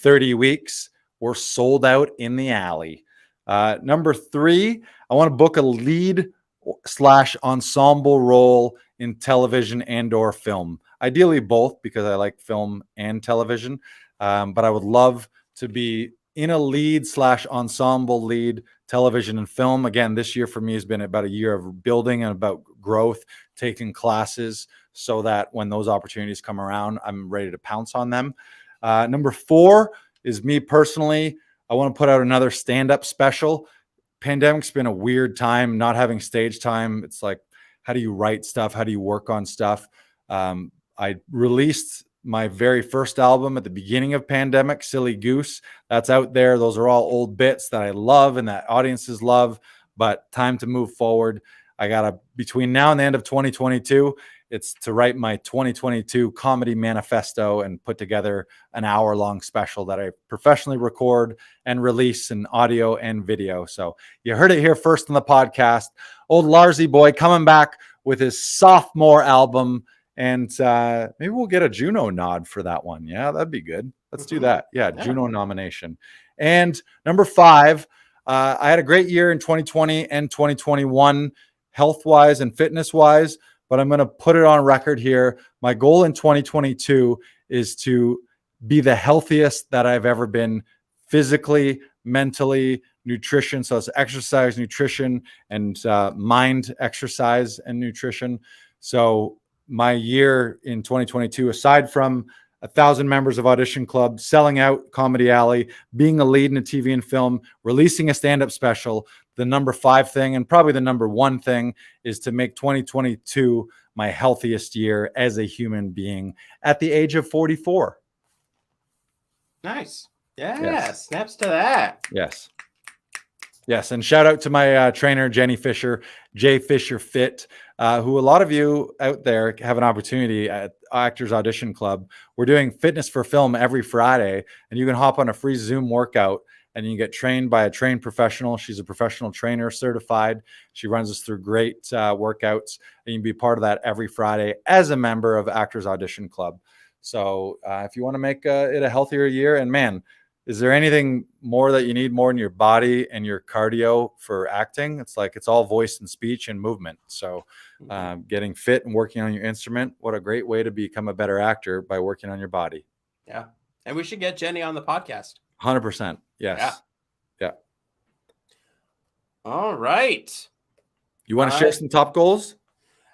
30 weeks, we're sold out in the alley. Number 3, I want to book a lead / ensemble role in television and or film. Ideally both, because I like film and television. But I would love to be in a lead / ensemble lead, television and film. Again, this year for me has been about a year of building and about growth, taking classes so that when those opportunities come around, I'm ready to pounce on them. Number 4 is me personally. I want to put out another stand-up special. Pandemic's been a weird time, not having stage time. It's like, how do you write stuff? How do you work on stuff? I released my very first album at the beginning of pandemic, Silly Goose. That's out there. Those are all old bits that I love and that audiences love, but time to move forward. I got to, between now and the end of 2022, it's to write my 2022 comedy manifesto and put together an hour-long special that I professionally record and release in audio and video. So you heard it here first on the podcast. Old Larsy boy coming back with his sophomore album, and maybe we'll get a Juno nod for that one. Yeah, that'd be good. Let's do that. Yeah, Juno nomination. And number 5, I had a great year in 2020 and 2021, health-wise and fitness-wise, but I'm going to put it on record here. My goal in 2022 is to be the healthiest that I've ever been, physically, mentally, nutrition. So it's exercise, nutrition, and mind exercise and nutrition. So my year in 2022, aside from 1,000 members of Audition Club, selling out Comedy Alley, being a lead in a TV and film, releasing a stand-up special, the number 5 thing, and probably the number 1 thing, is to make 2022 my healthiest year as a human being at the age of 44. Nice. Yeah, snaps to that. Yes, and shout out to my trainer, Jenny Fisher, J Fisher Fit, who a lot of you out there have an opportunity at Actors Audition Club. We're doing fitness for film every Friday, and you can hop on a free Zoom workout and you get trained by a trained professional. She's a professional trainer, certified. She runs us through great workouts, and you can be part of that every Friday as a member of Actors Audition Club. So if you want to make it a healthier year, and man, is there anything more that you need more in your body and your cardio for acting? It's like it's all voice and speech and movement. So getting fit and working on your instrument, what a great way to become a better actor, by working on your body. Yeah. And we should get Jenny on the podcast. 100%. Yes. Yeah. All right. You want to share some top goals?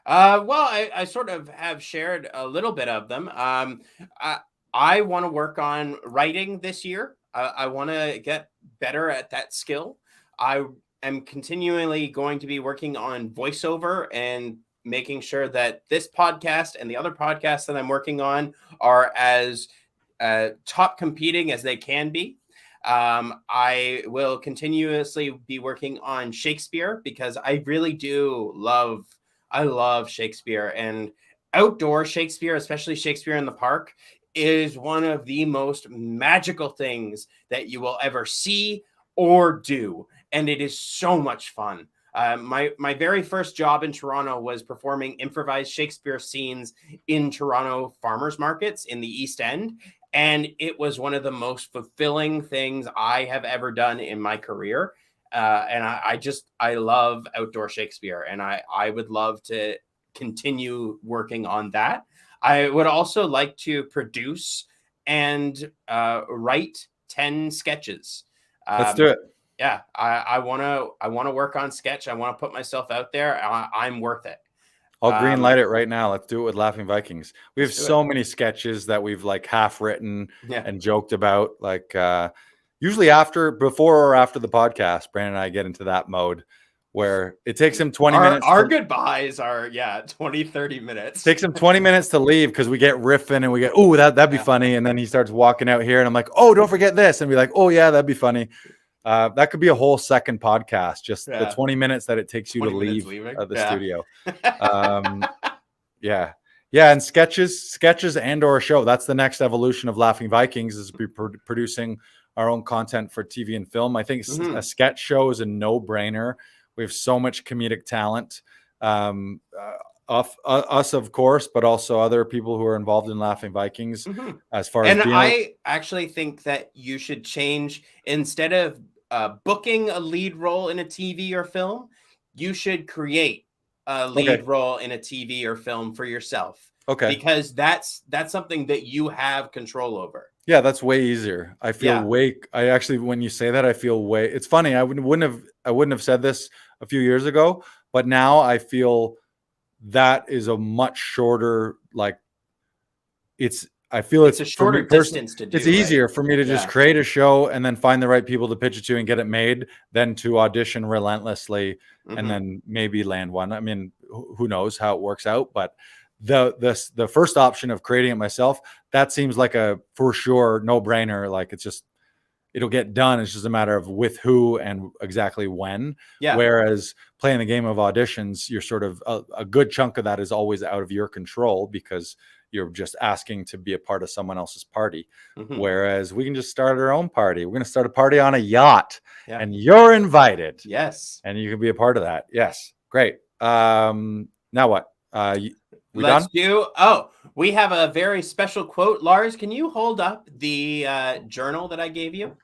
Well, I sort of have shared a little bit of them. I want to work on writing this year. I want to get better at that skill. I am continually going to be working on voiceover and making sure that this podcast and the other podcasts that I'm working on are as top competing as they can be. I will continuously be working on Shakespeare, because I really do love Shakespeare, and outdoor Shakespeare, especially Shakespeare in the Park, is one of the most magical things that you will ever see or do. And it is so much fun. My very first job in Toronto was performing improvised Shakespeare scenes in Toronto farmers markets in the East End. And it was one of the most fulfilling things I have ever done in my career. And I love outdoor Shakespeare, and I would love to continue working on that. I would also like to produce and write 10 sketches. Let's do it. Yeah, I want to work on sketch. I want to put myself out there. I'm worth it. I'll green light it right now. Let's do it with Laughing Vikings. We have so many sketches that we've like half written and joked about. Like usually before or after the podcast, Brandon and I get into that mode where it takes him 20 minutes. Our goodbyes are 20, 30 minutes. Takes him 20 minutes to leave because we get riffing and we get, oh, that'd be funny. And then he starts walking out here and I'm like, oh, don't forget this. And be like, oh yeah, that'd be funny. That could be a whole second podcast, just the 20 minutes that it takes you to leave the studio. And sketches and or a show. That's the next evolution of Laughing Vikings, is producing our own content for TV and film. I think a sketch show is a no-brainer. We have so much comedic talent, us of course, but also other people who are involved in Laughing Vikings. As far as I actually think that you should change, instead of booking a lead role in a TV or film, you should create a lead role in a TV or film for yourself. Okay, because that's something that you have control over. Yeah, that's way easier. I feel I actually, when you say that, I feel way. It's funny. I wouldn't have said this a few years ago, but now I feel that is a much shorter. I feel it's a shorter distance to do. It's easier for me to just create a show and then find the right people to pitch it to and get it made than to audition relentlessly and then maybe land one. I mean, who knows how it works out, but the first option of creating it myself, that seems like a for sure no-brainer. Like it'll get done. It's just a matter of with who and exactly when. Yeah. Whereas playing the game of auditions, you're sort of a good chunk of that is always out of your control because you're just asking to be a part of someone else's party. Whereas we can just start our own party. We're going to start a party on a yacht and you're invited. Yes. And you can be a part of that. Yes. Great. Now what? Let's done? do. Oh, we have a very special quote. Lars, can you hold up the journal that I gave you?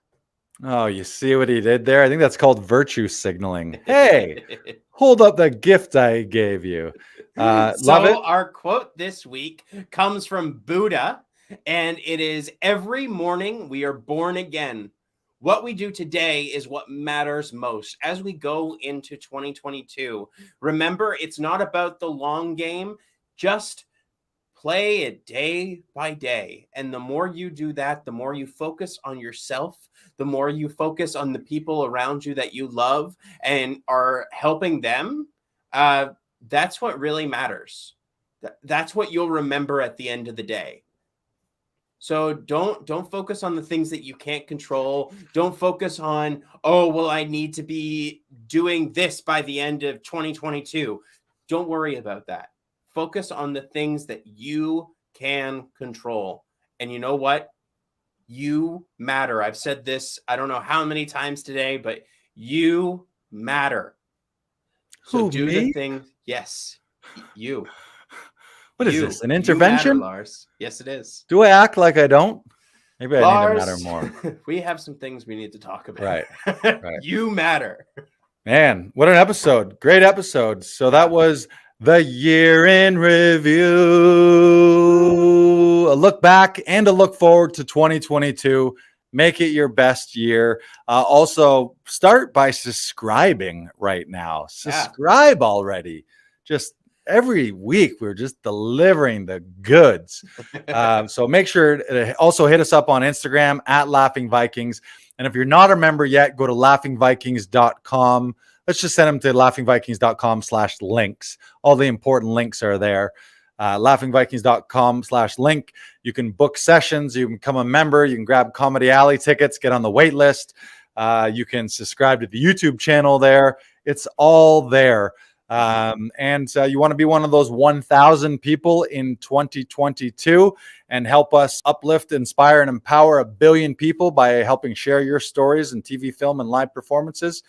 Oh, you see what he did there? I think that's called virtue signaling. Hey, hold up the gift I gave you. Love it. Our quote this week comes from Buddha, and it is, "Every morning we are born again. What we do today is what matters most." As we go into 2022, remember, it's not about the long game. Just play it day by day. And the more you do that, the more you focus on yourself, the more you focus on the people around you that you love and are helping them. That's what really matters. That's what you'll remember at the end of the day. So don't focus on the things that you can't control. Don't focus on, oh, well, I need to be doing this by the end of 2022. Don't worry about that. Focus on the things that you can control. And you know what? You matter. I've said this, I don't know how many times today, but you matter. So Who, do me? the thing. Yes, you. What is You. this? An You intervention? matter, Lars. Yes, it is. Do I act like I don't? Maybe I need to Lars, matter more. we have some things we need to talk about. Right. You matter. Man, what an episode. Great episode. So that was the year in review. A look back and a look forward to 2022. Make it your best year. Also, start by subscribing right now. Subscribe already. Just every week, we're just delivering the goods. So make sure to also hit us up on Instagram at Laughing Vikings. And if you're not a member yet, go to laughingvikings.com. Let's just send them to laughingvikings.com/links. All the important links are there. laughingvikings.com/link. You can book sessions. You can become a member. You can grab Comedy Alley tickets, get on the wait list. You can subscribe to the YouTube channel there. It's all there. And you want to be one of those 1,000 people in 2022 and help us uplift, inspire, and empower 1 billion people by helping share your stories in TV, film, and live performances.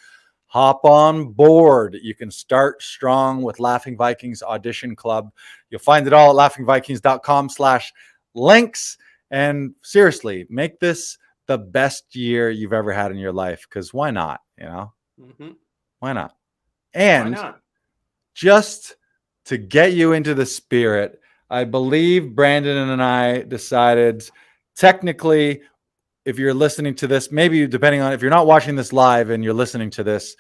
Hop on board. You can start strong with Laughing Vikings Audition Club. You'll find it all at laughingvikings.com/links. And seriously, make this the best year you've ever had in your life. Because why not? You know, why not? And Why not? Just to get you into the spirit, I believe Brandon and I decided, technically, if you're listening to this, maybe depending on if you're not watching this live and you're listening to this,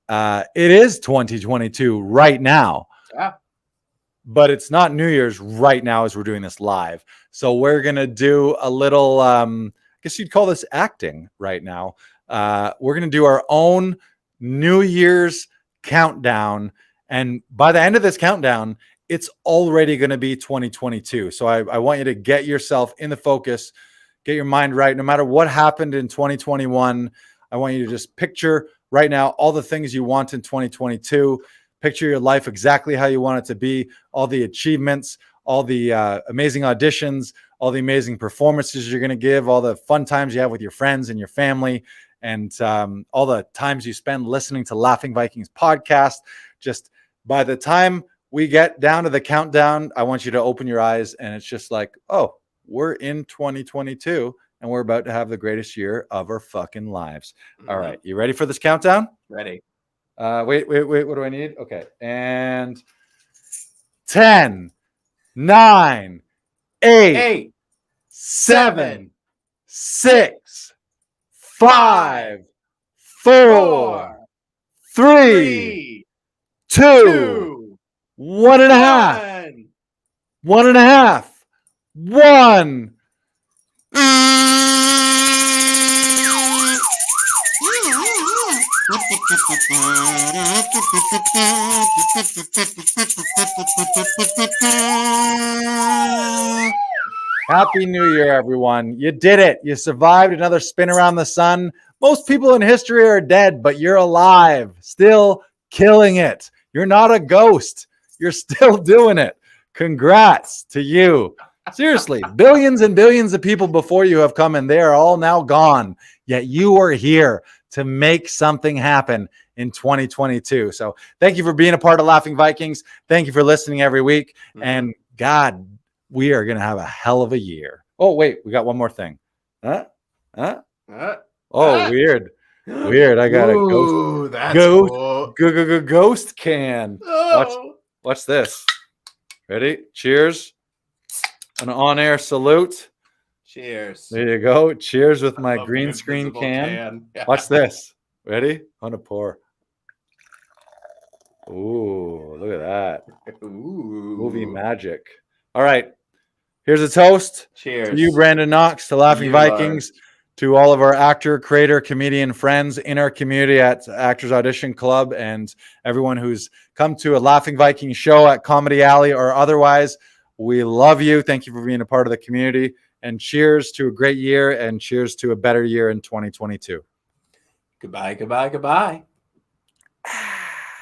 it is 2022 right now. Yeah. But it's not New Year's right now as we're doing this live. So we're going to do a little, I guess you'd call this acting right now. We're going to do our own New Year's countdown. And by the end of this countdown, it's already going to be 2022. So I want you to get yourself in the focus, get your mind right. No matter what happened in 2021, I want you to just picture right now all the things you want in 2022. Picture your life exactly how you want it to be, all the achievements, all the amazing auditions, all the amazing performances you're going to give, all the fun times you have with your friends and your family, and all the times you spend listening to Laughing Vikings podcast. Just by the time we get down to the countdown, I want you to open your eyes and it's just like, oh, we're in 2022 and we're about to have the greatest year of our fucking lives. All right. You ready for this countdown? Ready. Wait. What do I need? Okay. And 10, 9, 8, 7, 6, 5, 4, 3, 2, 1.5, 1.5, 1. Happy New Year, everyone. You did it. You survived another spin around the sun. Most people in history are dead, but you're alive, still killing it. You're not a ghost. You're still doing it. Congrats to you. Seriously, billions and billions of people before you have come and they are all now gone. Yet you are here to make something happen in 2022. So thank you for being a part of Laughing Vikings. Thank you for listening every week. And God, we are going to have a hell of a year. Oh, wait, we got one more thing. Weird. I got a ghost. That's Ghost. cool. Ghost can. Oh. Watch this. Ready? Cheers. An on-air salute. Cheers. There you go. Cheers with my Love green the screen invisible can. Yeah. Watch this. Ready? I'm gonna pour. Ooh, look at that. Ooh. Movie magic. All right. Here's a toast. Cheers. To you, Brandon Knox, to Laughing You, Vikings, to all of our actor, creator, comedian friends in our community at Actors Audition Club, and everyone who's come to a Laughing Vikings show at Comedy Alley or otherwise. We love you. Thank you for being a part of the community. And cheers to a great year, and cheers to a better year in 2022. Goodbye.